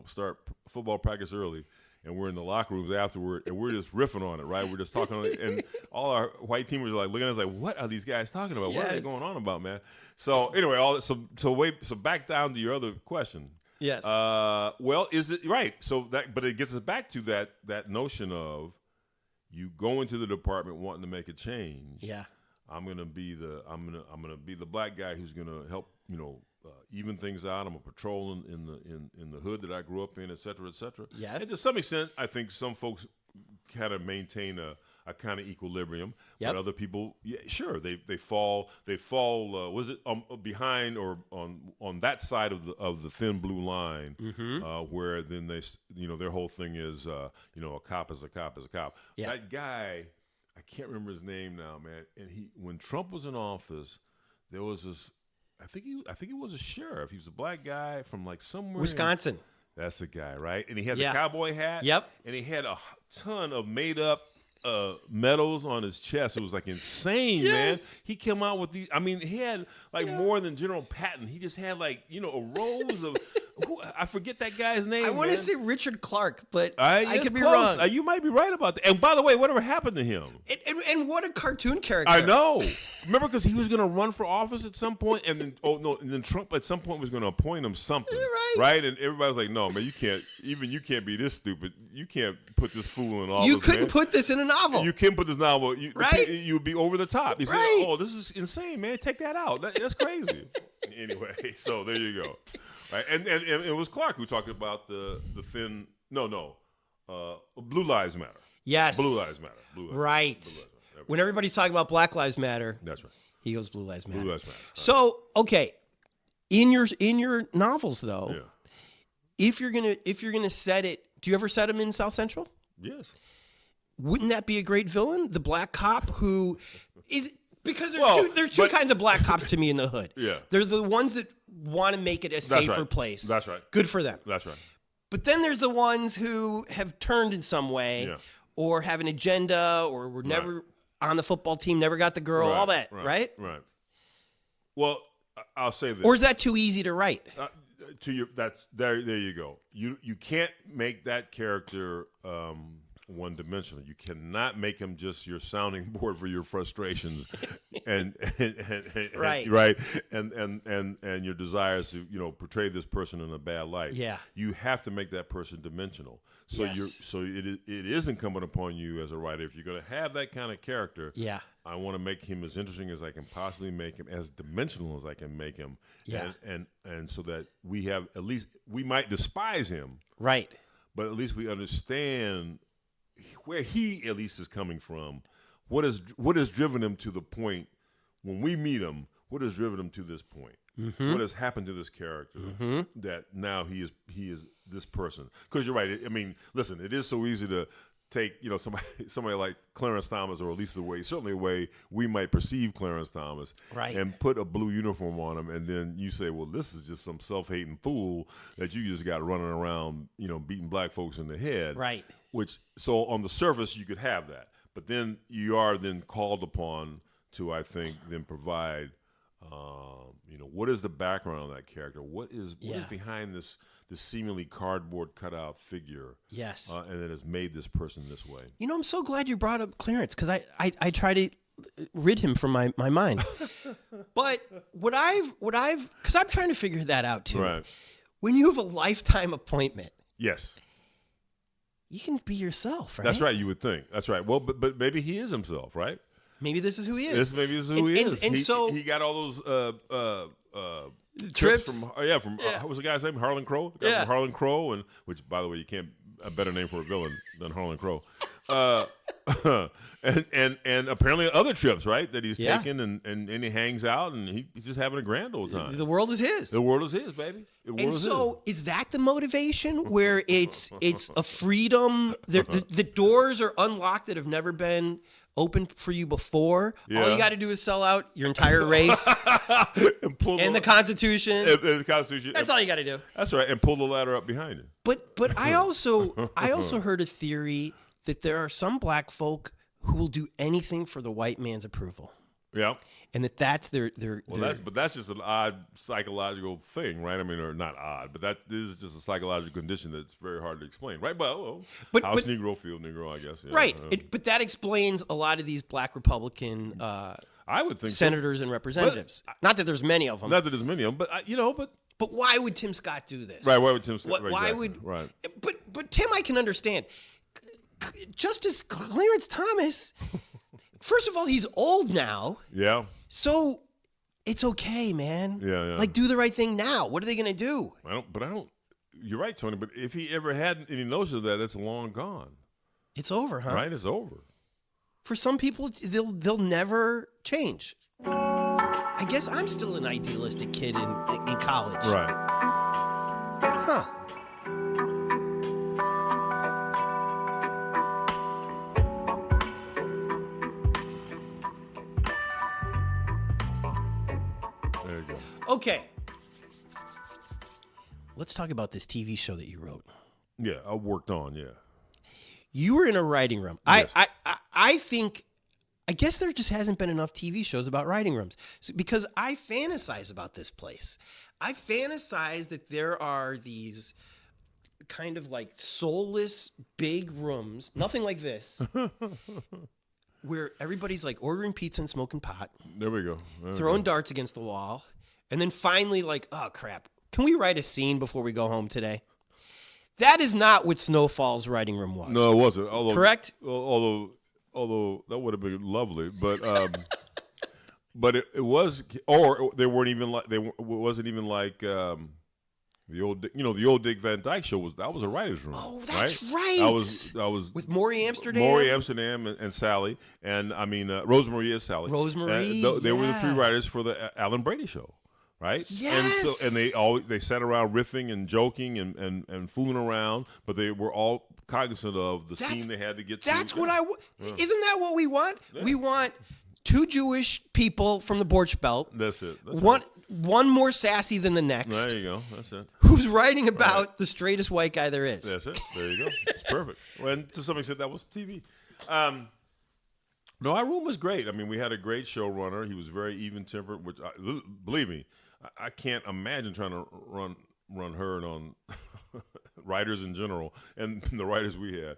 start football practice early, and we're in the locker rooms afterward, and we're just riffing on it, right? We're just talking on it, and all our white teamers are like looking at us like, what are these guys talking about? What are they going on about, man? So anyway, so back down to your other question. Yes. Well, is it right? But it gets us back to that notion of you go into the department wanting to make a change. Yeah. I'm gonna be the black guy who's gonna help even things out. I'm a patrolling in the hood that I grew up in, et cetera, et cetera. Yeah. And to some extent, I think some folks kind of maintain a kind of equilibrium. Yep. But other people, yeah, sure, they fall. Was it behind or on that side of the thin blue line, where then they their whole thing is a cop is a cop is a cop. Yeah. That guy, I can't remember his name now, man. And when Trump was in office, there was this. I think he was a sheriff. He was a black guy from like somewhere Wisconsin. That's the guy, right? And he had the cowboy hat. Yep. And he had a ton of made up medals on his chest. It was like insane, man. He came out with these. I mean, he had like more than General Patton. He just had like a rows of. I forget that guy's name. I want to say Richard Clark, but I could be close. wrong. You might be right about that. And by the way, whatever happened to him? And what a cartoon character! I know. Remember, because he was going to run for office at some point, and then and then Trump at some point was going to appoint him something, right? And everybody was like, "No, man, you can't. Even you can't be this stupid. You can't put this fool in office. You couldn't put this in a novel. You can't put this novel. Right? You would be over the top. You say, "Oh, this is insane, man. Take that out. That's crazy." Anyway, so there you go. Right? And it was Clark who talked about the thin. Blue Lives Matter. Yes. Blue Lives Matter. Blue Lives right. Matter. Blue Lives Matter. When everybody's talking about Black Lives Matter, that's right. He goes Blue Lives Matter. Blue Lives Matter. So okay, in your novels though, if you're gonna set it, do you ever set them in South Central? Yes. Wouldn't that be a great villain? The black cop who is because there's two kinds of black cops to me in the hood. Yeah. They're the ones that want to make it a safer place. That's right. Good for them. That's right. But then there's the ones who have turned in some way or have an agenda or were never on the football team, never got the girl, all that, right? Right. Well, I'll say this. Or is that too easy to write? There you go. You can't make that character one-dimensional. You cannot make him just your sounding board for your frustrations and right and your desires to portray this person in a bad light. Yeah, you have to make that person dimensional. So it is incumbent upon you as a writer, if you're going to have that kind of character. Yeah, I want to make him as interesting as I can possibly make him, as dimensional as I can make him. Yeah, and so that we have at least, we might despise him, right? But at least we understand where he at least is coming from, what has driven him to the point when we meet him, what has driven him to this point, what has happened to this character that now he is this person. Because you're right. I mean, listen, it is so easy to take somebody like Clarence Thomas, or at least certainly the way we might perceive Clarence Thomas, right, and put a blue uniform on him, and then you say, well, this is just some self-hating fool that you just got running around, beating black folks in the head, right? So on the surface you could have that, but then you are then called upon to, I think, then provide, what is the background of that character? What is behind this seemingly cardboard cutout figure? Yes, and that has made this person this way. I'm so glad you brought up Clarence, because I try to rid him from my mind. But because I'm trying to figure that out too. Right. When you have a lifetime appointment. Yes. You can be yourself, right? That's right. You would think. That's right. Well, but maybe he is himself, right? Maybe this is who he is. Maybe this is who he is. And so he got all those trips from what was the guy's name? Harlan Crow. The guy from Harlan Crow, and which, by the way, you can't a better name for a villain than Harlan Crow. And apparently other trips, right, that he's taken, and he hangs out, and he's just having a grand old time. The world is his. The world is his, baby. Is that the motivation, where it's a freedom? The doors are unlocked that have never been open for you before. All you got to do is sell out your entire race and the Constitution. And the Constitution. That's all you got to do. That's right, and pull the ladder up behind you. But I also heard a theory that there are some black folk who will do anything for the white man's approval. Yeah. And that's their that's just an odd psychological thing, right? I mean, or not odd, but that is just a psychological condition that's very hard to explain, right? Well, house Negro, field Negro, I guess. Yeah. Right. But that explains a lot of these black Republican I would think senators and representatives. But, not that there's many of them. Not that there's many of them, but But why would Tim Scott do this? Right. Why would Tim Scott? Why would? Right. But Tim, I can understand. Justice Clarence Thomas, first of all, he's old now. Yeah. So it's okay, man. Yeah. Like, do the right thing now. What are they going to do? I don't. You're right, Tony. But if he ever had any notion of that, it's long gone. It's over, huh? Right. It's over. For some people, they'll never change. I guess I'm still an idealistic kid in college. Right. Huh. Okay. Let's talk about this TV show that you wrote. Yeah, I worked on, yeah. You were in a writing room. Yes. I think, I guess there just hasn't been enough TV shows about writing rooms because I fantasize about this place. I fantasize that there are these kind of like soulless big rooms, nothing like this, where everybody's like ordering pizza and smoking pot. There we go. Throwing darts against the wall. And then finally like, oh crap, can we write a scene before we go home today? That is not what Snowfall's writing room was. No, it wasn't. Although, correct? Although that would have been lovely, but but it was, or they weren't even like it wasn't even like the old Dick Van Dyke show that was a writer's room. Oh, that's right. I was with Maury Amsterdam. Maury Amsterdam and Sally, and I mean Rosemarie is Sally. Rosemarie, they were the three writers for the Alan Brady show. Right? Yes. And they sat around riffing and joking and fooling around, but they were all cognizant of the scene they had to get to. That's what isn't that what we want? Yeah. We want two Jewish people from the Borscht Belt. That's it. One more sassy than the next. There you go. That's it. Who's writing about the straightest white guy there is. That's it. There you go. It's perfect. Well, and to some extent, that was TV. No, our room was great. I mean, we had a great showrunner. He was very even-tempered, which, believe me, I can't imagine trying to run herd on writers in general and the writers we had.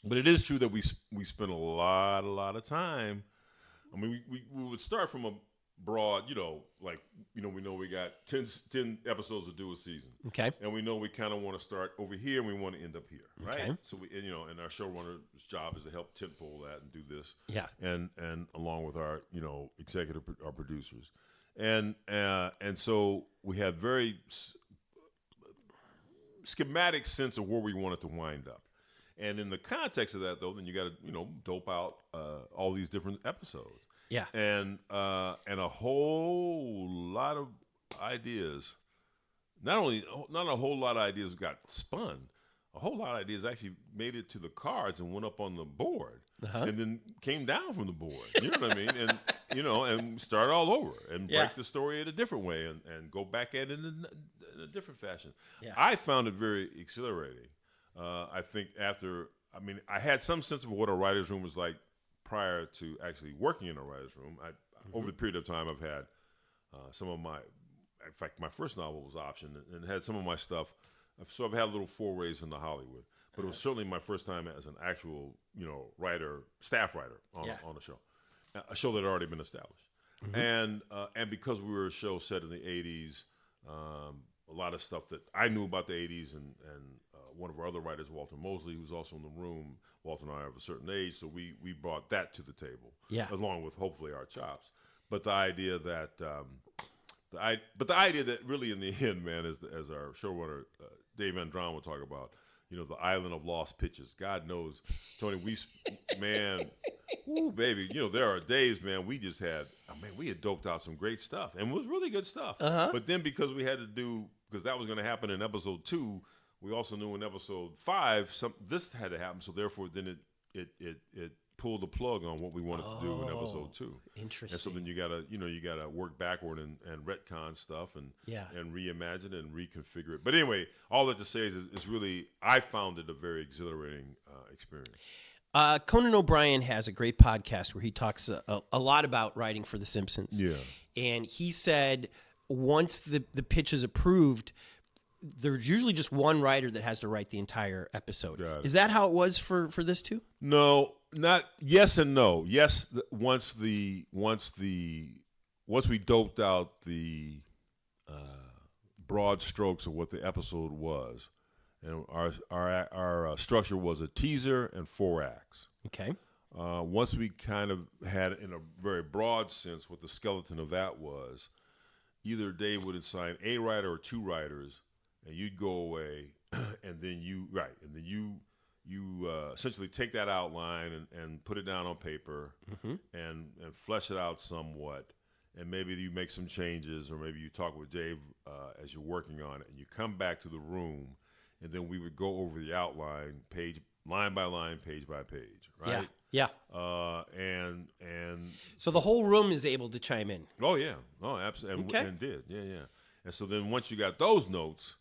But it is true that we spent a lot of time. I mean, we would start from a broad, we know we got 10 episodes to do a season. Okay. And we know we kind of want to start over here and we want to end up here, right? Okay. So and our showrunner's job is to help tentpole that and do this. Yeah. And along with our, our producers. And so we had very schematic sense of where we wanted to wind up. And in the context of that, though, then you got to, dope out all these different episodes. Yeah. And a whole lot of ideas, not a whole lot of ideas got spun. A whole lot of ideas actually made it to the cards and went up on the board, and then came down from the board. You know what I mean? And and start all over and break the story in a different way and go back at it in a different fashion. Yeah. I found it very exhilarating. I think I had some sense of what a writer's room was like prior to actually working in a writer's room. Over the period of time, I've had some of in fact, my first novel was optioned and had some of my stuff. So I've had little forays into Hollywood, but it was certainly my first time as an actual, staff writer on a show that had already been established. Mm-hmm. And because we were a show set in the 80s, a lot of stuff that I knew about the 80s and one of our other writers, Walter Mosley, who's also in the room, Walter and I are of a certain age, so we brought that to the table, along with hopefully our chops. But the idea that really in the end, man, as our showrunner Dave Andron would talk about, the island of lost pitches. God knows, Tony, ooh, baby, there are days, man, we just had, we had doped out some great stuff, and it was really good stuff. But then because that was going to happen in episode 2, we also knew in episode 5 this had to happen, so therefore then it pulled the plug on what we wanted to do in episode 2. Interesting. And so then you gotta work backward and retcon stuff and reimagine it and reconfigure it. But anyway, all that to say is really, I found it a very exhilarating experience. Conan O'Brien has a great podcast where he talks a lot about writing for The Simpsons. Yeah. And he said once the pitch is approved, there's usually just one writer that has to write the entire episode. Is that how it was for this too? No, not yes and no. Yes, once we doped out the broad strokes of what the episode was, and our structure was a teaser and 4 acts. Okay. Once we kind of had, in a very broad sense, what the skeleton of that was, either Dave would assign a writer or 2 writers, and you'd go away, and then you essentially take that outline and put it down on paper, and flesh it out somewhat, and maybe you make some changes, or maybe you talk with Dave as you're working on it, and you come back to the room, and then we would go over the outline, line by line, page by page, right? Yeah. And so the whole room is able to chime in. Oh yeah, absolutely, Okay. and did, yeah. And so then once you got those notes,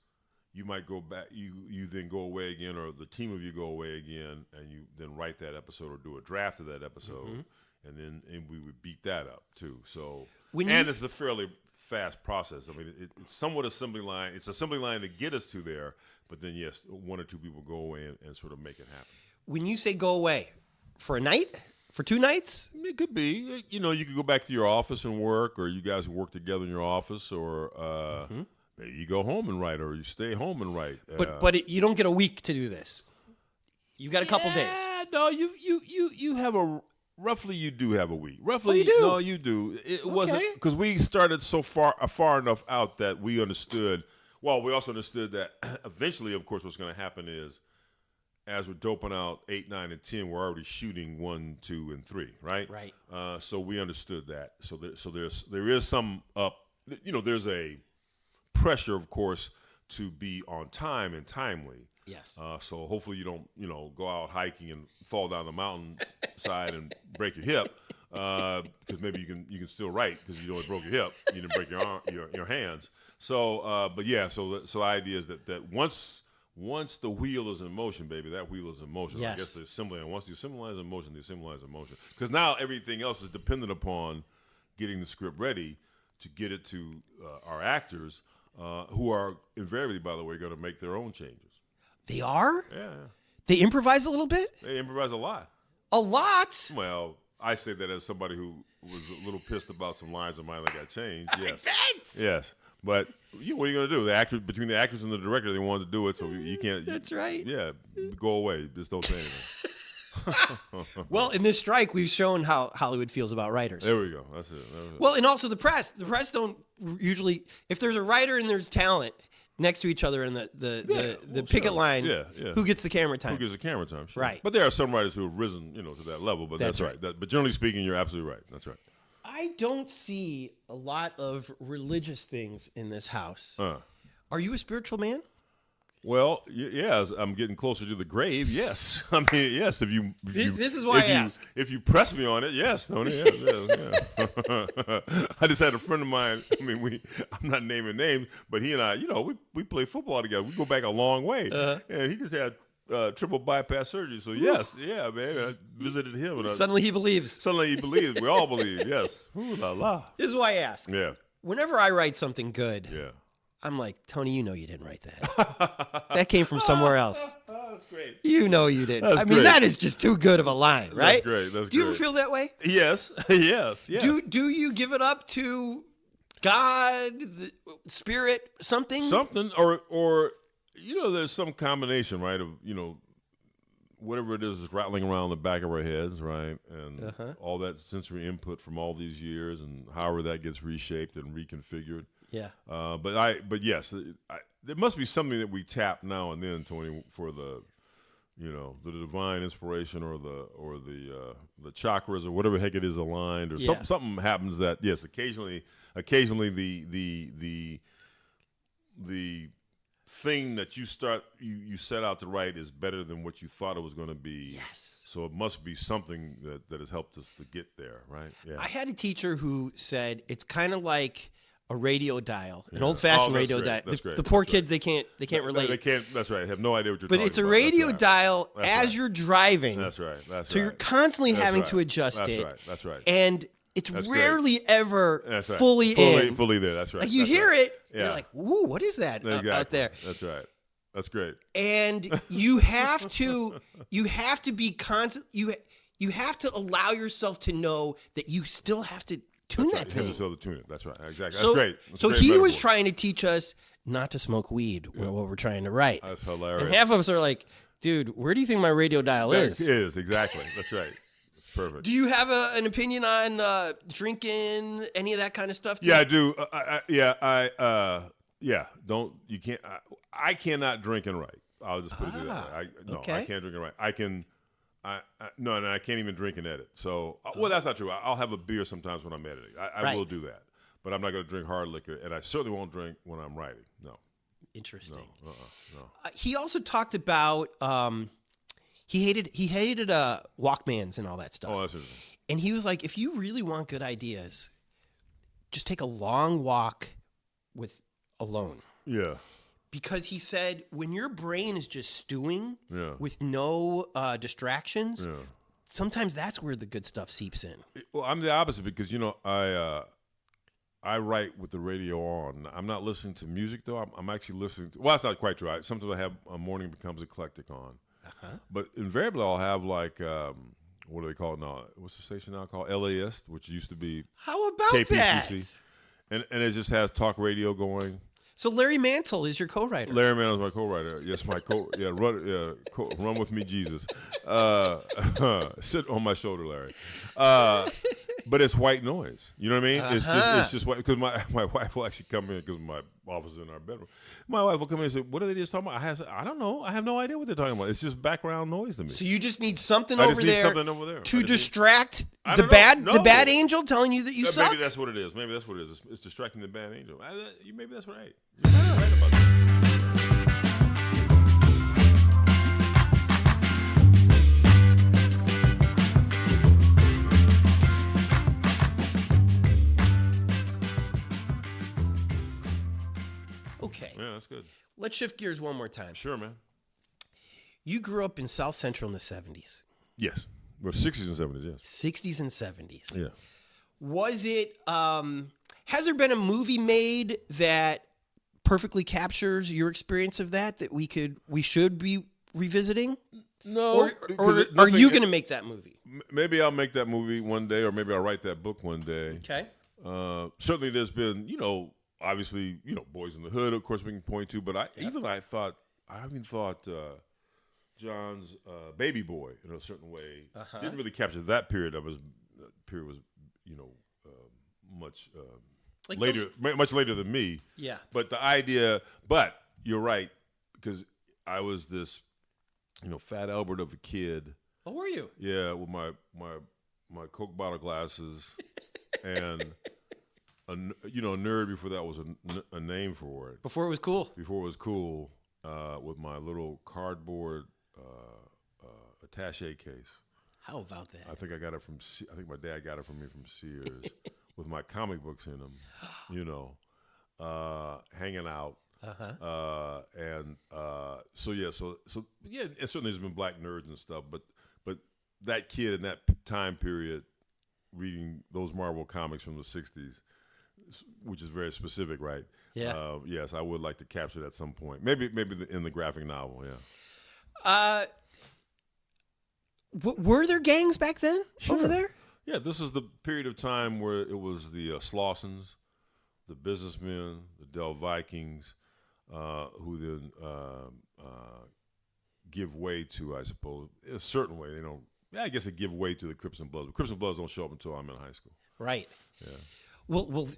you might go back. You then go away again, or the team of you go away again, and you then write that episode or do a draft of that episode, and we would beat that up too. So it's a fairly fast process. I mean, it's somewhat assembly line. It's assembly line to get us to there, but then yes, one or two people go away and sort of make it happen. When you say go away, for a night, for 2 nights, it could be. You know, you could go back to your office and work, or you guys work together in your office, or. Maybe you go home and write, or you stay home and write. But you don't get a week to do this. You've got a couple days. No, you have roughly. You do have a week. Roughly, you do? No, you do. It wasn't because we started so far enough out that we understood. Well, we also understood that eventually, of course, what's going to happen is, as we're doping out 8, 9, and 10, we're already shooting 1, 2, and 3, right? Right. So we understood that. So there is some up. You know, there's a pressure, of course, to be on time and timely. Yes. So hopefully you don't, go out hiking and fall down the mountain side and break your hip, because maybe you can still write because you only broke your hip, you didn't break your arm, your hands. So, but yeah, so the idea is that once the wheel is in motion, baby, that wheel is in motion. Yes. I guess the assembly, and once the assembly line is in motion, the assembly line is in motion. Because now everything else is dependent upon getting the script ready to get it to our actors. Who are invariably, by the way, going to make their own changes. They are? Yeah. They improvise a little bit? They improvise a lot. A lot? Well, I say that as somebody who was a little pissed about some lines of mine that got changed. Yes. Yes. But what are you going to do? Between the actors and the director, they wanted to do it, so you can't. That's right. Yeah. Go away. Just don't say anything. Well, in this strike, we've shown how Hollywood feels about writers. There we go. That's it. Well, and also the press. The press don't usually, if there's a writer and there's talent next to each other in the picket line, who gets the camera time? Who gets the camera time? Sure. Right. But there are some writers who have risen, to that level. But that's right. But generally speaking, you're absolutely right. That's right. I don't see a lot of religious things in this house. Are you a spiritual man? Well, as I'm getting closer to the grave, yes. I mean, yes. This is why I ask. If you press me on it, yes, Tony. Yeah. I just had a friend of mine. I mean, I'm not naming names, but he and I, we play football together. We go back a long way, and he just had triple bypass surgery. So yes, yeah, man. I visited him. And Suddenly he believes. Suddenly he believes. We all believe. Yes. Ooh la la. This is why I ask. Yeah. Whenever I write something good. Yeah. I'm like, Tony, you didn't write that. That came from somewhere else. That's great. You didn't. I mean, that is just too good of a line, right? That's great. Do you ever feel that way? Yes. Yes. Do you give it up to God, the spirit, something? Something, or there's some combination, right, of, whatever it is rattling around the back of our heads, right, and all that sensory input from all these years, and however that gets reshaped and reconfigured. Yeah. But yes, there must be something that we tap now and then, Tony, for the divine inspiration or the chakras or whatever heck it is aligned, or something happens that, yes, occasionally the thing that you set out to write is better than what you thought it was going to be. Yes. So it must be something that has helped us to get there, right? Yeah. I had a teacher who said it's kind of like a radio dial, an old-fashioned radio dial. The poor kids, they can't relate. They can't. That's right. Have no idea what you're talking about. But it's a radio dial as you're driving. That's right. So you're constantly having to adjust it. That's right. And it's rarely ever fully in. Fully there. That's right. Like you hear it, you're like, "Ooh, what is that out there?" That's right. That's great. And you have to be constant. You have to allow yourself to know that you still have to tune that thing. You have to tune it. That's right. Exactly. That's great. So he was trying to teach us not to smoke weed while we're trying to write. That's hilarious. And half of us are like, dude, where do you think my radio dial is? It is, exactly. That's right. It's perfect. Do you have an opinion on drinking, any of that kind of stuff? Yeah, I do. I cannot drink and write. I'll just put it that way. I can't drink and write. I can't even drink and edit. So, that's not true. I'll have a beer sometimes when I'm editing. I will do that. But I'm not going to drink hard liquor, and I certainly won't drink when I'm writing. No. Interesting. No. He also talked about he hated Walkmans and all that stuff. Oh, that's interesting. And he was like, if you really want good ideas, just take a long walk alone. Yeah. because he said when your brain is just stewing Yeah. with no distractions, Yeah. sometimes that's where the good stuff seeps in. Well, I'm the opposite because I write with the radio on. I'm not listening to music though. I'm actually listening to. Well, that's not quite true. Sometimes I have a morning becomes eclectic on, but invariably I'll have like what do they call it now? What's the station now called? LAS, which used to be How about KPCC, that? and it just has talk radio going. So Larry Mantle is your co-writer. Larry Mantle is my co-writer. Yes, run with me, Jesus. Sit on my shoulder, Larry. But it's white noise. You know what I mean? It's just white. Because my wife will actually come in because my office is in our bedroom. My wife will come in and say, "What are they just talking about?" I don't know. I have no idea what they're talking about. It's just background noise to me. So you just need something I over just need there something over there to distract I the don't know. the No. bad angel telling you that you suck. Maybe that's what it is. It's distracting the bad angel. Maybe that's right. You're right about that. Okay. Yeah, that's good. Let's shift gears one more time. Sure, man. You grew up in South Central in the 70s. Yes. Well, 60s and 70s, yes. 60s and 70s. Yeah. Was it, has there been a movie made that perfectly captures your experience of that we should be revisiting? No. Or are you going to make that movie? Maybe I'll make that movie one day, or maybe I'll write that book one day. Okay. Certainly there's been, obviously, Boys in the Hood, of course, we can point to, but I even thought John's Baby Boy, in a certain way, didn't really capture that period. Period was, much later, much later than me. Yeah. But the idea, but you're right, because I was this, fat Albert of a kid. Oh, were you? Yeah, with my Coke bottle glasses and a nerd before that was a name for it. Before it was cool. Before it was cool, with my little cardboard attaché case. How about that? I think I got it from. I think my dad got it from me from Sears, with my comic books in them. Hanging out. And so yeah, and certainly there's been black nerds and stuff, but that kid in that time period reading those Marvel comics from the 60s, which is very specific, right? Yeah. Yes, I would like to capture that at some point. Maybe in the graphic novel, yeah. Were there gangs back then over there? Yeah, this is the period of time where it was the Slossons, the businessmen, the Del Vikings, who then give way to, I suppose, in a certain way. I guess they give way to the Crips and Bloods. But Crips and Bloods don't show up until I'm in high school. Right. Yeah. Well,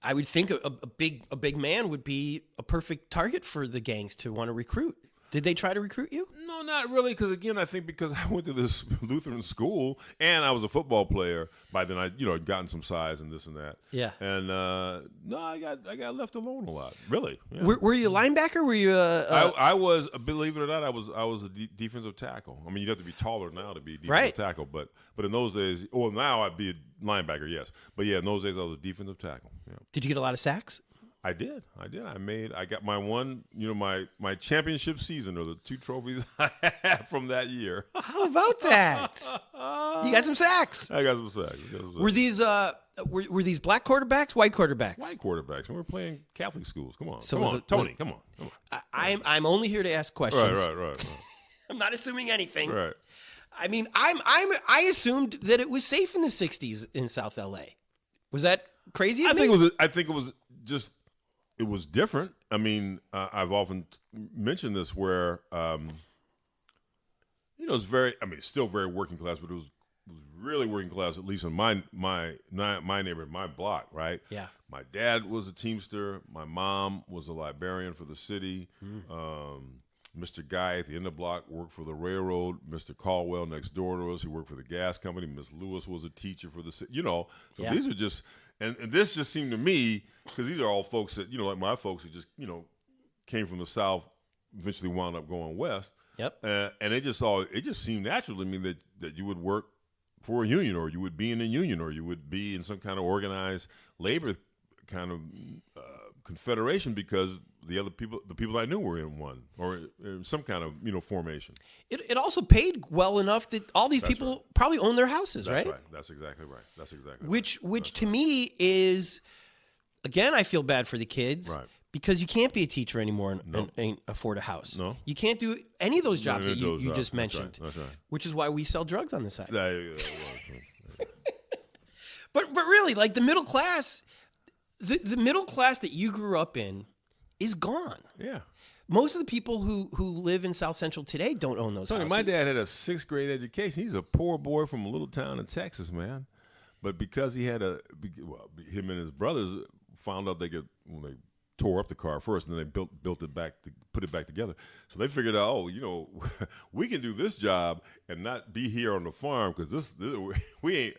I would think a big man would be a perfect target for the gangs to want to recruit. Did they try to recruit you? No, not really. Because again, I think because I went to this Lutheran school and I was a football player. By then, I had gotten some size and this and that. Yeah. And no, I got left alone a lot. Really. Yeah. Were you a linebacker? Were you I was, believe it or not, I was a defensive tackle. I mean, you'd have to be taller now to be a defensive tackle, but in those days, now I'd be a linebacker, yes. But yeah, in those days I was a defensive tackle. Yeah. Did you get a lot of sacks? I did. I got my one, my championship season, or the 2 trophies I had from that year. How about that? You got some sacks. I got some sacks. Were these were these black quarterbacks, white quarterbacks? White quarterbacks. And we're playing Catholic schools. Come on. So Tony. Come on. I'm only here to ask questions. Right. I'm not assuming anything. Right. I mean, I assumed that it was safe in the 60s in South LA. Was that crazy of me? I think it was just. It was different. I mean, I've often mentioned this where, it's very. I mean, it's still very working class, but it was really working class, at least in my neighborhood, my block, right? Yeah. My dad was a Teamster. My mom was a librarian for the city. Mr. Guy at the end of the block worked for the railroad. Mr. Caldwell next door to us, who worked for the gas company. Miss Lewis was a teacher for the city. So these are just. And this just seemed to me, because these are all folks that, like my folks who just, came from the South, eventually wound up going west. Yep. And it just seemed natural to me that you would work for a union, or you would be in a union, or you would be in some kind of organized labor kind of confederation, because the other people, the people I knew were in one or in some kind of formation. It also paid well enough that all these people probably own their houses, That's right? That's exactly right. That's exactly which right. to me is, again, I feel bad for the kids. Right. Because you can't be a teacher anymore and afford a house. No. You can't do any of those jobs that you just mentioned. That's right. Which is why we sell drugs on the side. But But really, like the middle class, the middle class that you grew up in is gone. Yeah. Most of the people who live in South Central today don't own those houses. My dad had a 6th grade education. He's a poor boy from a little town in Texas, man. But because he had him and his brothers found out when they tore up the car first, and then they built it back, put it back together. So they figured out, we can do this job and not be here on the farm because this we ain't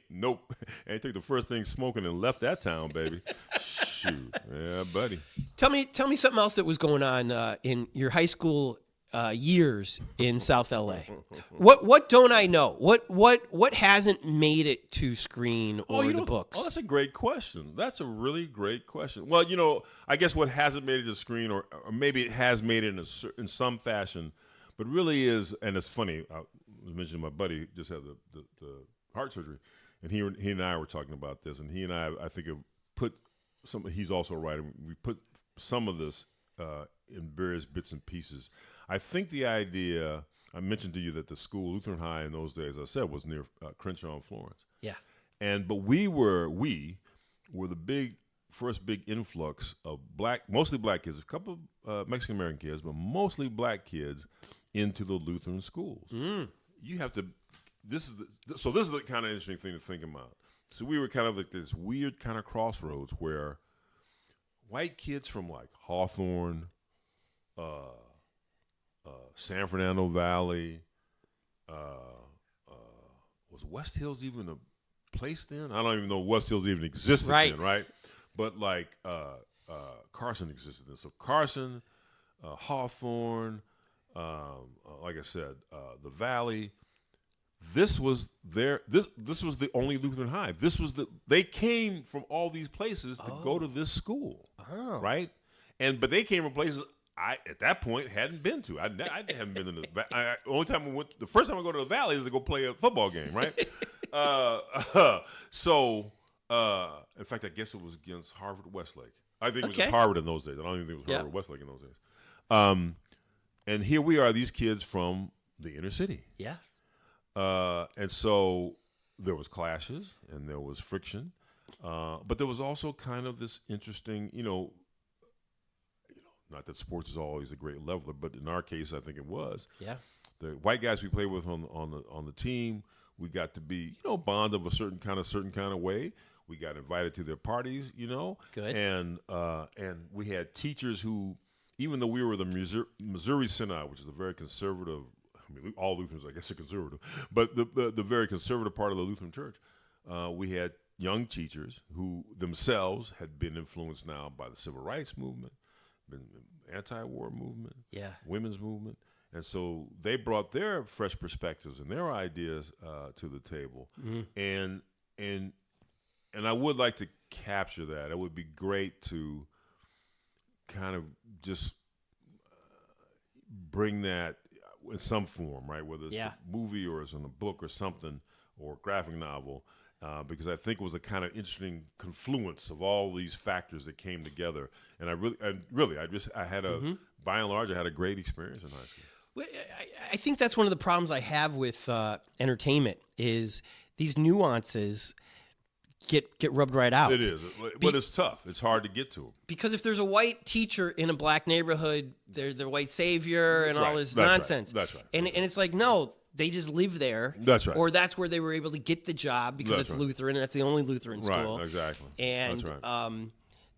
ain't took the first thing smoking and left that town, baby. Shoot, yeah, buddy. Tell me something else that was going on in your high school years in South LA. What don't I know? What hasn't made it to screen or the books? Oh, that's a great question. That's a really great question. Well, I guess what hasn't made it to screen, or maybe it has made it in some fashion, but really is, and it's funny. I was mentioning my buddy just had the heart surgery, and he and I were talking about this, and he and I think have put some. He's also a writer. We put some of this in various bits and pieces. I think the idea, I mentioned to you that the school, Lutheran High in those days, as I said, was near Crenshaw and Florence. Yeah. But we were the first big influx of mostly black kids, a couple of Mexican-American kids, but mostly black kids into the Lutheran schools. You have to, this is the kind of interesting thing to think about. So we were kind of like this weird kind of crossroads where white kids from like Hawthorne, San Fernando Valley, was West Hills even a place then? I don't even know West Hills even existed then, right? But like Carson existed then. So Carson, Hawthorne, like I said, the Valley. This was this was the only Lutheran High. They came from all these places to go to this school, right? But they came from places I at that point hadn't been to. I hadn't been in the first time I go to the Valley is to go play a football game, right? So in fact, I guess it was against Harvard Westlake. I think it was Harvard in those days. I don't even think it was Harvard Westlake in those days. And here we are, these kids from the inner city. Yeah. And so there was clashes and there was friction, but there was also kind of this interesting, not that sports is always a great leveler, but in our case, I think it was. Yeah. The white guys we played with on the team, we got to be, bond of a certain kind of way. We got invited to their parties, Good. And we had teachers who, even though we were the Missouri Synod, which is a very conservative. I mean, all Lutherans, I guess, are conservative, but the very conservative part of the Lutheran Church, we had young teachers who themselves had been influenced now by the Civil Rights Movement, been anti-war movement, women's movement, and so they brought their fresh perspectives and their ideas to the table, and I would like to capture that. It would be great to kind of just bring that in some form, right? Whether it's a movie or it's in a book or something or a graphic novel, because I think it was a kind of interesting confluence of all these factors that came together. And I had by and large, I had a great experience in high school. Well, I think that's one of the problems I have with entertainment is these nuances get rubbed right out. It is, but it's tough. It's hard to get to them. Because if there's a white teacher in a black neighborhood, they're the white savior and all this nonsense. That's right. And it's like, no, they just live there. That's right. Or that's where they were able to get the job because it's Lutheran and that's the only Lutheran school. Right, exactly. And that's right.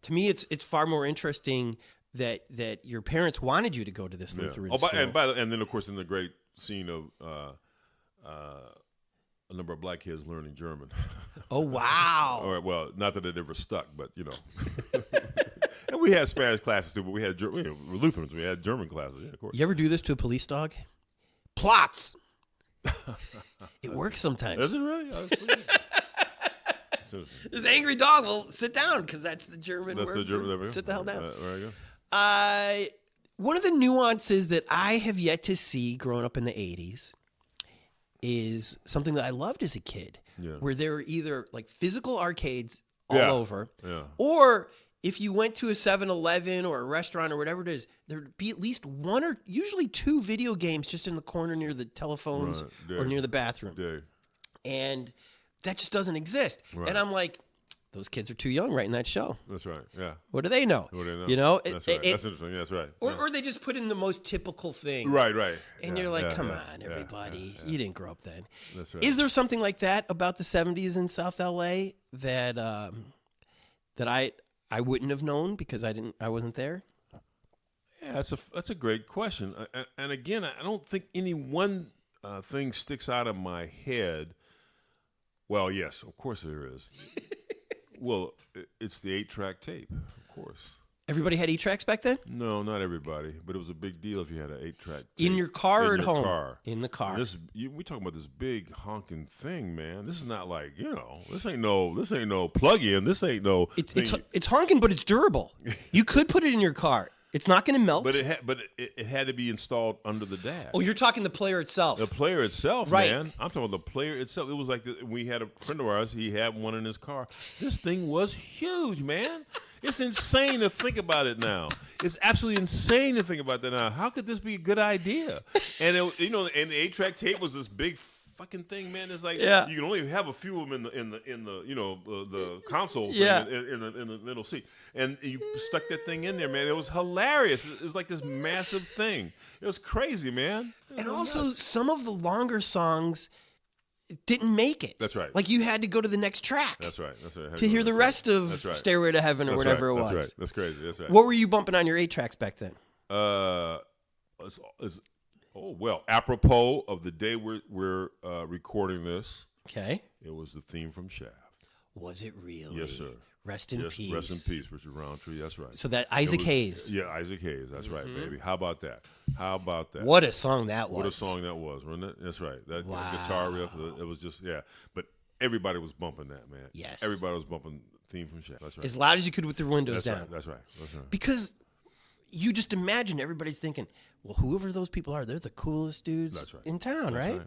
To me, it's far more interesting that your parents wanted you to go to this Lutheran school. And then, of course, in the great scene of a number of black kids learning German. Oh, wow. All right, well, not that it ever stuck, but, And we had Spanish classes, too, but we had we're Lutherans. We had German classes, of course. You ever do this to a police dog? Plots. It works sometimes. Does it really? This angry dog will sit down because that's the German word. That's the German. Sit the hell down. There you go. One of the nuances that I have yet to see growing up in the 80s is something that I loved as a kid, where there were either like physical arcades all over, or if you went to a 7-Eleven or a restaurant or whatever it is, there'd be at least one or usually two video games just in the corner near the telephones or near the bathroom. And that just doesn't exist. And I'm like, those kids are too young writing that show. That's right. Yeah. What do they know? What do they know? You know? That's right. That's interesting. That's right. Or they just put in the most typical thing. Right. And you're like, come on, everybody. You didn't grow up then. That's right. Is there something like that about the 70s in South LA that that I wouldn't have known because I wasn't there? Yeah, that's a great question. And again, I don't think any one thing sticks out of my head. Well, yes, of course there is. Well, it's the 8-track tape, of course. Everybody had 8-tracks back then? No, not everybody, but it was a big deal if you had an 8-track tape. In your car or at home? Car. In the car. We talking about this big honking thing, man. This is not like, this ain't no plug-in. This ain't no. It's honking, but it's durable. You could put it in your car. It's not going to melt. But it had to be installed under the dash. Oh, you're talking the player itself. The player itself, right. Man. I'm talking about the player itself. It was like we had a friend of ours. He had one in his car. This thing was huge, man. It's insane to think about it now. It's absolutely insane to think about that now. How could this be a good idea? And and the 8-track tape was this big fucking thing, man. It's like you can only have a few of them in the console thing, in the middle seat, and you stuck that thing in there, man. It was hilarious. It was like this massive thing. It was crazy, man. And also, some of the longer songs didn't make it. That's right. Like you had to go to the next track. That's right. To hear the rest of Stairway to Heaven or whatever it was. That's right. That's crazy. That's right. What were you bumping on your 8-tracks back then? Apropos of the day we're recording this. Okay. It was the theme from Shaft. Was it really? Yes, sir. Rest in peace. Rest in peace, Richard Roundtree. That's right. So that Isaac Hayes. Yeah, Isaac Hayes. That's right, baby. How about that? What a song that was. What a song that was, wasn't it? That's right. That guitar riff, it was just, But everybody was bumping that, man. Yes. Everybody was bumping theme from Shaft. That's right. As loud as you could with your windows down. Right. That's right. Because you just imagine everybody's thinking, well, whoever those people are, they're the coolest dudes in town, right?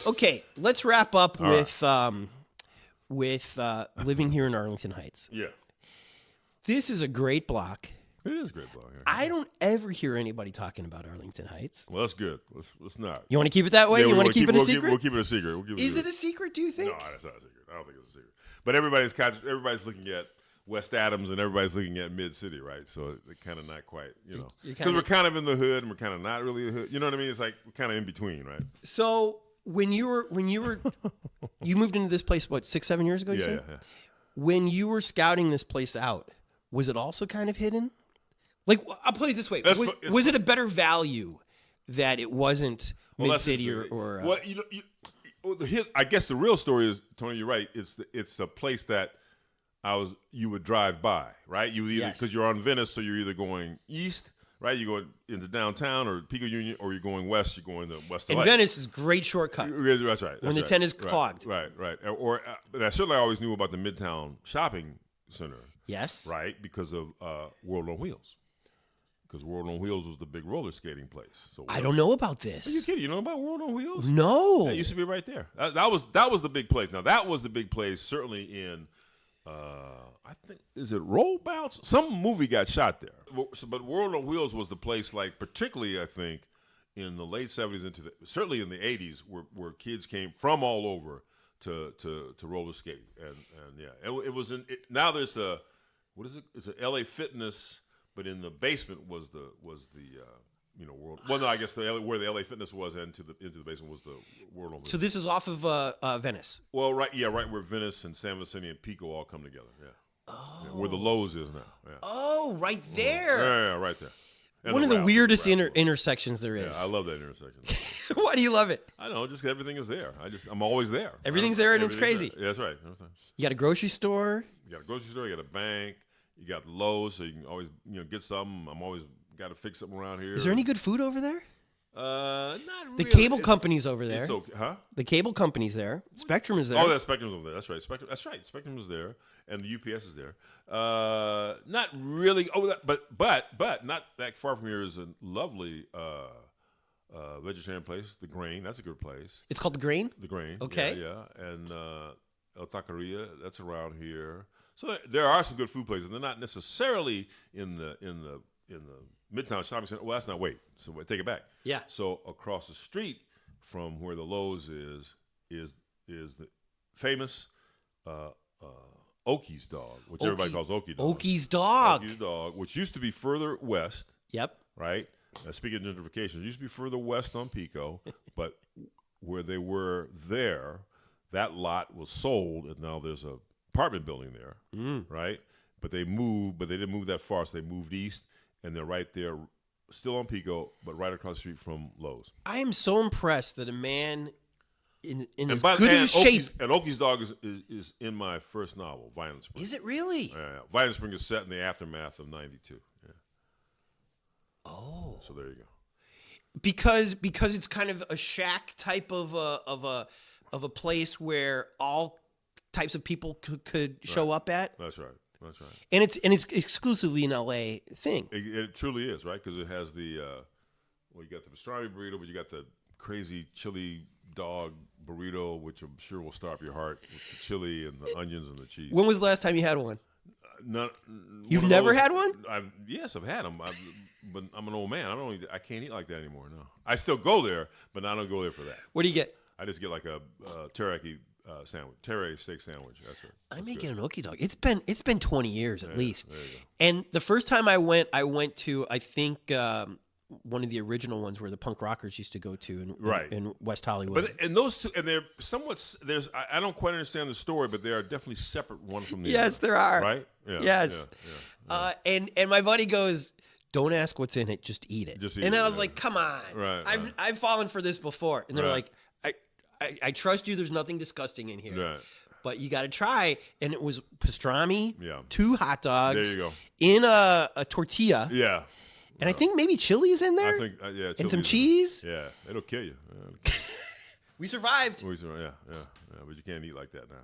Okay, let's wrap up with living here in Arlington Heights. Yeah. This is a great block. It is a great block. Yeah. I don't ever hear anybody talking about Arlington Heights. Well, that's good. Let's not. You want to keep it that way? You want to keep it a secret? We'll keep it a secret. Is it a secret, do you think? No, that's not a secret. I don't think it's a secret. But everybody's looking at West Adams and everybody's looking at Mid-City, right? So they're kind of not quite, Because we're kind of in the hood and we're kind of not really the hood. You know what I mean? It's like we're kind of in between, right? So when you were you moved into this place, what, 6-7 years ago, you said? Yeah. When you were scouting this place out, was it also kind of hidden? Like, I'll put it this way. Was it a better value that it wasn't Mid-City or Well, I guess the real story is, Tony, you're right. It's a place that you would drive by, right? You would either, because you're on Venice, so you're either going east, right? You're going into downtown or Pico Union, or you're going west. You're going to West LA. And Venice is a great shortcut. That's right. When the 10 is clogged. Right. And I certainly always knew about the Midtown Shopping Center. Yes. Right, because of World on Wheels. Because World on Wheels was the big roller skating place. So I don't know about this. Are you kidding? You know about World on Wheels? No. That used to be right there. That was the big place. Now, that was the big place, certainly in, I think, is it Roll Bounce? Some movie got shot there. But World on Wheels was the place, like, particularly, I think, in the late 70s certainly in the 80s, where kids came from all over to roller skate. And it was now there's what is it? It's a LA Fitness. But in the basement was the world. Well, no, I guess where the LA Fitness was into the basement was the World on Wheels. So this is off of Venice. Well, right where Venice and San Vicente and Pico all come together. Yeah. Oh. Yeah, where the Lowe's is now. Yeah. Oh, right there. Yeah, right there. And one of the weirdest intersections there is. Yeah, I love that intersection. Why do you love it? I don't know, just everything is there. I'm always there. Everything's there and it's crazy. Yeah, that's right. You got a grocery store. You got a grocery store. You got a bank. You got Lowe's, so you can always get something. I'm always got to fix something around here. Is there any good food over there? Not The really. cable company's over there. It's okay, huh? The cable company's there. Spectrum is there. Oh, that Spectrum's over there. That's right. Spectrum is there, and the UPS is there. Not really. Oh, but not that far from here is a lovely vegetarian place. The Grain. That's a good place. It's called the Grain. The Grain. Okay. Yeah. And El Taqueria. That's around here. So there are some good food places. They're not necessarily in the Midtown Shopping Center. Well, that's not. Wait. So take it back. Yeah. So across the street from where the Lowe's is the famous Oki's dog, which everybody calls Okie dog. Oki's dog. Oki's dog, which used to be further west. Yep. Right. Speaking of gentrification, it used to be further west on Pico, but where they were there, that lot was sold, and now there's a apartment building there. Right. But they moved, but they didn't move that far, so they moved east, and they're right there. Still on Pico, but right across the street from Lowe's. I am so impressed that a man in as by, good and of shape. And Oki's dog is in my first novel, Violent Spring. Is it really? Yeah. Violent Spring is set in the aftermath of '92. Yeah. Oh. So there you go. Because it's kind of a shack type of a place where all types of people could show up at. That's right. That's right. And it's exclusively an LA thing. It truly is, right? Because it has the you got the pastrami burrito, but you got the crazy chili dog burrito, which I'm sure will stop your heart with the chili and the onions and the cheese. When was the last time you had one? None, You've never had one? Yes, I've had them, but I'm an old man. I can't eat like that anymore. No, I still go there, but I don't go there for that. What do you get? I just get like a teriyaki sandwich, teriyaki steak sandwich. That's it. I may get an Okie dog. It's been 20 years at least. There you go. And the first time I went to I think one of the original ones where the punk rockers used to go to in West Hollywood. But and those two, and they're somewhat. I don't quite understand the story, but they are definitely separate one from the other. Yes, there are. Right? Yeah, yes. Yeah. And my buddy goes, "Don't ask what's in it, just eat it." Just eat and it, I was like, "Come on, right, I've fallen for this before." And they're right. like, "I trust you. There's nothing disgusting in here, Right. but you got to try." And it was pastrami, Yeah. 2 hot dogs, There you go. in a tortilla, Yeah. and I think maybe chili's in there. I think and some chili's- cheese. Yeah, it'll kill you. We survived. Yeah, but you can't eat like that now.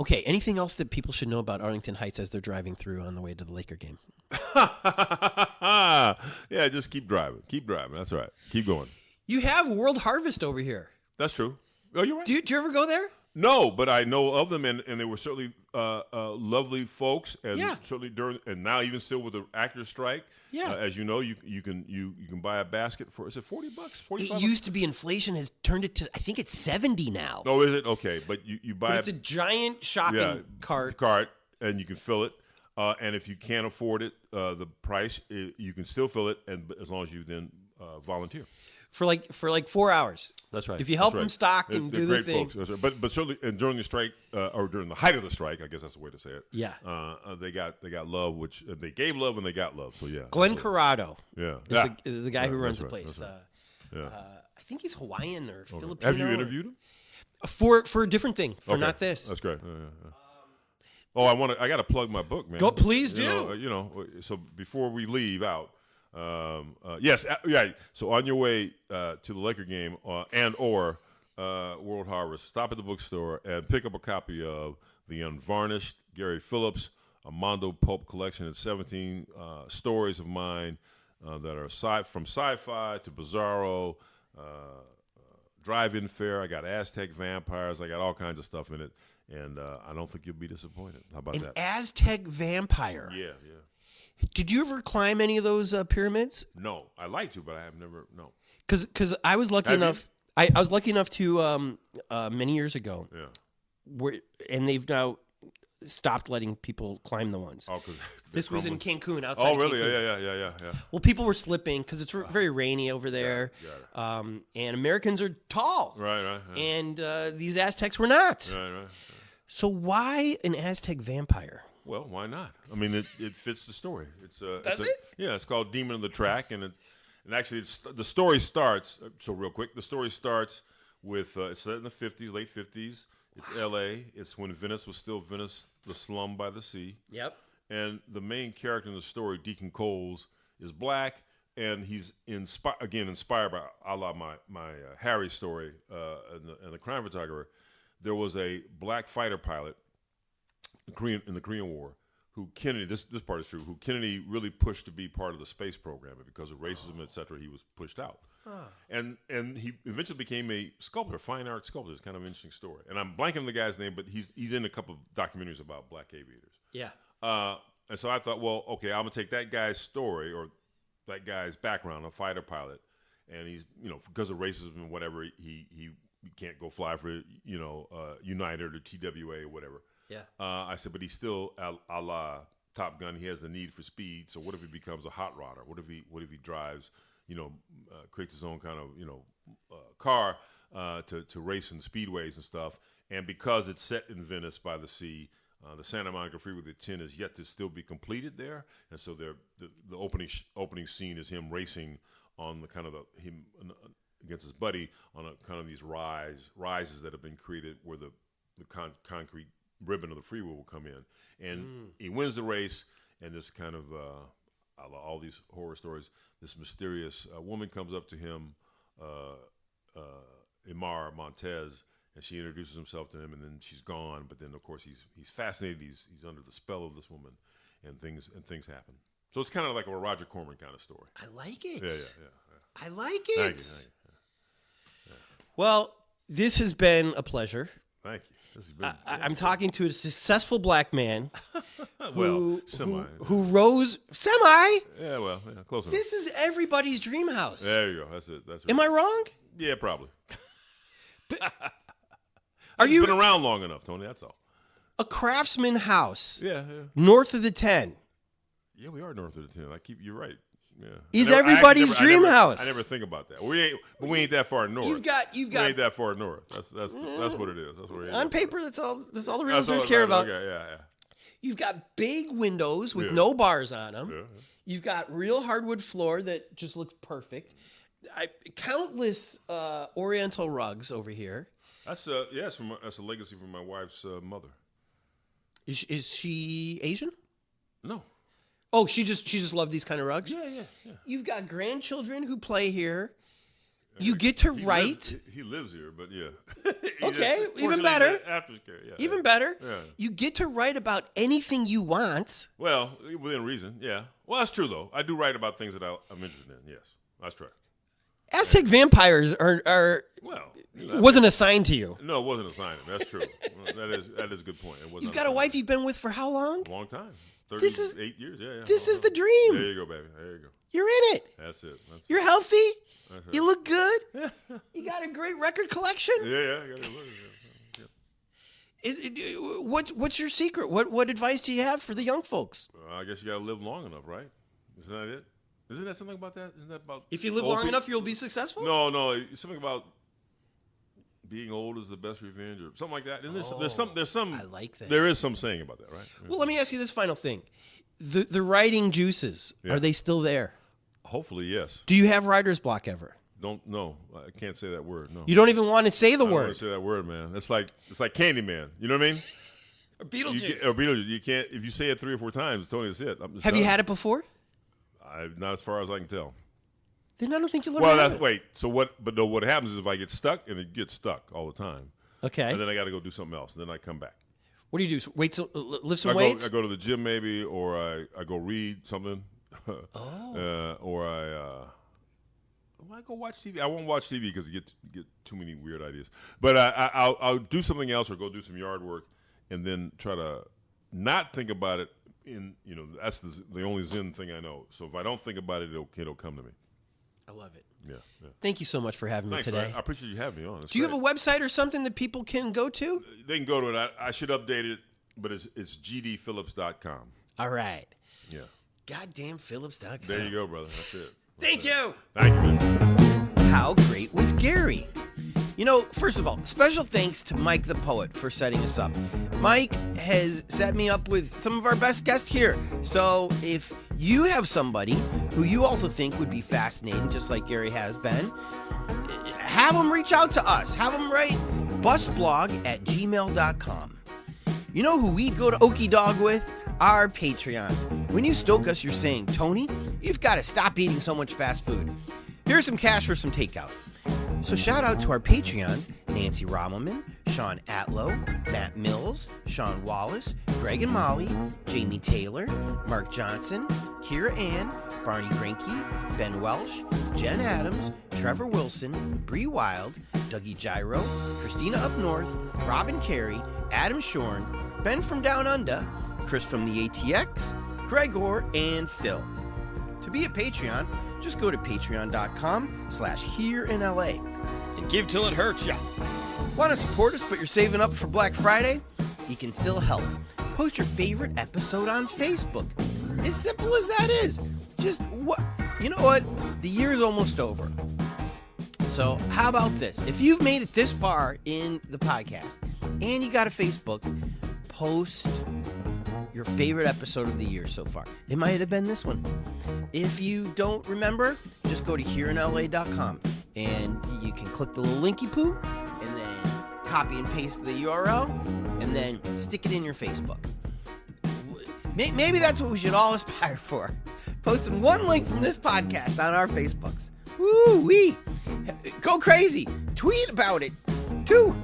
Okay, anything else that people should know about Arlington Heights as they're driving through on the way to the Laker game? Yeah, just keep driving. Keep driving. That's right. Keep going. You have World Harvest over here. That's true. Oh, you're right. Do you ever go there? No, but I know of them, and they were certainly lovely folks, and Yeah. certainly during, and now even still with the actors' strike. Yeah. As you know, you can buy a basket for, is it $40? $45? It used to be, inflation has turned it to, I think it's 70 now. Oh, is it? Okay, but you buy But it's a giant shopping cart. and you can fill it. And if you can't afford it, the price, you can still fill it, and as long as you then volunteer. For like 4 hours. That's right. If you help them stock and They're do the great thing. folks. That's right. But certainly, and during the strike, or during the height of the strike, I guess that's the way to say it. Yeah. They got love, which they gave love and they got love. So yeah. Glenn Corrado Yeah. is the guy who runs the right, place. Yeah. I think he's Hawaiian or Filipino. Have you interviewed him? For a different thing, for Okay. not this. That's great. Yeah. I got to plug my book, man. Go, please You know, so before we leave out, yes, yeah. So on your way to the Laker game or World Harvest, stop at the bookstore and pick up a copy of the unvarnished Gary Phillips Armando Pope collection. It's 17 stories of mine that are from sci-fi to bizarro, drive-in fare. I got Aztec vampires. I got all kinds of stuff in it. And I don't think you'll be disappointed. How about that? Aztec vampire. Yeah. Did you ever climb any of those pyramids? No, I like to, but I have never. No. Because I was lucky Have you? enough. I was lucky enough to many years ago. Yeah. And they've now stopped letting people climb the ones. Oh, because This was in Cancun, outside. Oh, really? Cancun. Yeah. Well, people were slipping because it's very rainy over there, and Americans are tall, Right. and these Aztecs were not. Right. So why an Aztec vampire? Well, why not? I mean, it fits the story. Does it? Yeah, it's called Demon of the Track, and actually, the story starts. So real quick, the story starts with it's set in the 50s, late 50s. It's L.A. It's when Venice was still Venice, the slum by the sea. Yep. And the main character in the story, Deacon Coles, is black, and he's inspired by a la my Harry story and the crime photographer. There was a black fighter pilot in the Korean War who Kennedy, this part is true, who Kennedy really pushed to be part of the space program, and because of racism, et cetera, he was pushed out. And he eventually became a sculptor, fine art sculptor. It's kind of an interesting story. And I'm blanking on the guy's name, but he's in a couple of documentaries about black aviators. Yeah. And so I thought, well, okay, I'm gonna take that guy's story or that guy's background, a fighter pilot, and he's, because of racism and whatever, he can't go fly for, United or TWA or whatever. Yeah. I said, but he's still a la Top Gun. He has the need for speed. So what if he becomes a hot rodder? What if he drives, creates his own kind of, car to race in speedways and stuff. And because it's set in Venice by the sea, the Santa Monica Freeway, the 10 is yet to still be completed there. And so the opening scene is him racing on the kind of him against his buddy on a kind of these rises that have been created where the concrete ribbon of the freeway will come in, and he wins the race. And this kind of all these horror stories, this mysterious woman comes up to him, Imar Montez, and she introduces herself to him, and then she's gone. But then of course he's fascinated. He's under the spell of this woman, and things happen. So it's kind of like a Roger Corman kind of story. I like it. Yeah. I like it. Thank you. Yeah. Well, this has been a pleasure. Thank you. I'm talking to a successful black man semi. who rose semi. Yeah, close enough. This is everybody's dream house. There you go. That's it. That's right. Am I wrong? Yeah, probably. Are you been around long enough, Tony? That's all. A Craftsman house? Yeah. North of the 10. Yeah, we are north of the 10. You're right. Yeah. Is everybody's dream house? I never think about that. We ain't that far north. You've got. We ain't that far north. That's what it is. That's what it is. On paper, that's all the realtors care about. Okay, yeah. You've got big windows with no bars on them. Yeah. You've got real hardwood floor that just looks perfect. Countless Oriental rugs over here. That's that's a legacy from my wife's mother. Is she Asian? No. Oh, she just loved these kind of rugs? Yeah. You've got grandchildren who play here. You get to write. He lives here, but yeah. Okay, even better. Aftercare, yeah. Even better. Yeah. You get to write about anything you want. Well, within reason, yeah. Well, that's true, though. I do write about things that I'm interested in, yes. That's correct. Aztec vampires are wasn't assigned to you. No, it wasn't assigned. That's true. That is a good point. You've got a wife you've been with for how long? A long time. 38 years, yeah. This is the dream. There you go, baby. There you go. You're in it. That's it. You're healthy. That's You look good. You got a great record collection. Yeah. I got it. What's your secret? What advice do you have for the young folks? I guess you got to live long enough, right? Isn't that it? Isn't that something about that? Isn't that about if you live long enough, you'll be successful? No. Something about being old is the best revenge, or something like that. There's some. I like that. There is some saying about that, right? Well, let me ask you this final thing: the writing juices, are they still there? Hopefully, yes. Do you have writer's block ever? No, I can't say that word. No, you don't even want to say the I don't word. want to say that word, man. It's like Candyman. You know what I mean? Or Beetlejuice. Or Beetlejuice. You can't if you say it 3 or 4 times. Tony, that's it. Have you had it before? Not as far as I can tell. Then I don't think you'll ever have it. Wait. So what? But no, what happens is if I get stuck, and it gets stuck all the time. Okay. And then I got to go do something else. And then I come back. What do you do? Wait till lift some weights? I go to the gym maybe, or I go read something. Or I go watch TV. I won't watch TV because you get too many weird ideas. But I'll do something else or go do some yard work, and then try to not think about it. That's the only Zen thing I know. So if I don't think about it, it'll come to me. I love it. Yeah. Thank you so much for having me today. Man. I appreciate you having me on. Do you have a website or something that people can go to? They can go to it. I should update it, but it's gdphillips.com. All right. Yeah. GoddamnPhillips.com. There you go, brother. That's it. Thank you. Thank you. How great was Gary? First of all, special thanks to Mike the Poet for setting us up. Mike has set me up with some of our best guests here. So if you have somebody who you also think would be fascinating, just like Gary has been, have them reach out to us. Have them write busblog@gmail.com. You know who we go to Okie Dog with? Our Patreons. When you stoke us, you're saying, Tony, you've got to stop eating so much fast food. Here's some cash for some takeout. So shout out to our Patreons, Nancy Rommelman, Sean Atlow, Matt Mills, Sean Wallace, Greg and Molly, Jamie Taylor, Mark Johnson, Kira Ann, Barney Grinke, Ben Welsh, Jen Adams, Trevor Wilson, Bree Wild, Dougie Gyro, Christina Up North, Robin Carey, Adam Shorn, Ben from Down Under, Chris from the ATX, Gregor, and Phil. To be a Patreon, just go to patreon.com/hereinla and give till it hurts ya. Want to support us but you're saving up for Black Friday? You can still help. Post your favorite episode on Facebook. As simple as that is. Just what? You know what? The year's almost over. So how about this? If you've made it this far in the podcast and you got a Facebook, post your favorite episode of the year so far. It might have been this one. If you don't remember, just go to hereinla.com and you can click the little linky poo and then copy and paste the URL and then stick it in your Facebook. Maybe that's what we should all aspire for. Posting one link from this podcast on our Facebooks. Woo-wee! Go crazy! Tweet about it, too!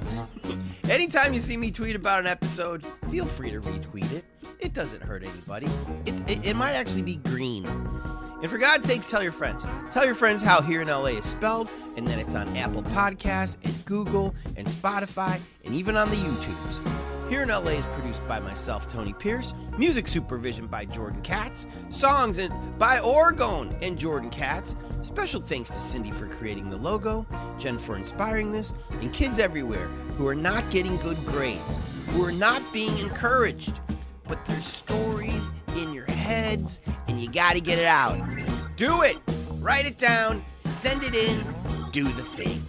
Anytime you see me tweet about an episode, feel free to retweet it. It doesn't hurt anybody. It might actually be green. And for God's sakes, tell your friends. Tell your friends how Here in LA is spelled, and then it's on Apple Podcasts, and Google, and Spotify, and even on the YouTubes. Here in LA is produced by myself, Tony Pierce. Music supervision by Jordan Katz. Songs by Orgone and Jordan Katz. Special thanks to Cindy for creating the logo, Jen for inspiring this, and kids everywhere who are not getting good grades, who are not being encouraged, but there's stories in your heads, and you gotta get it out. Do it! Write it down, send it in, do the thing.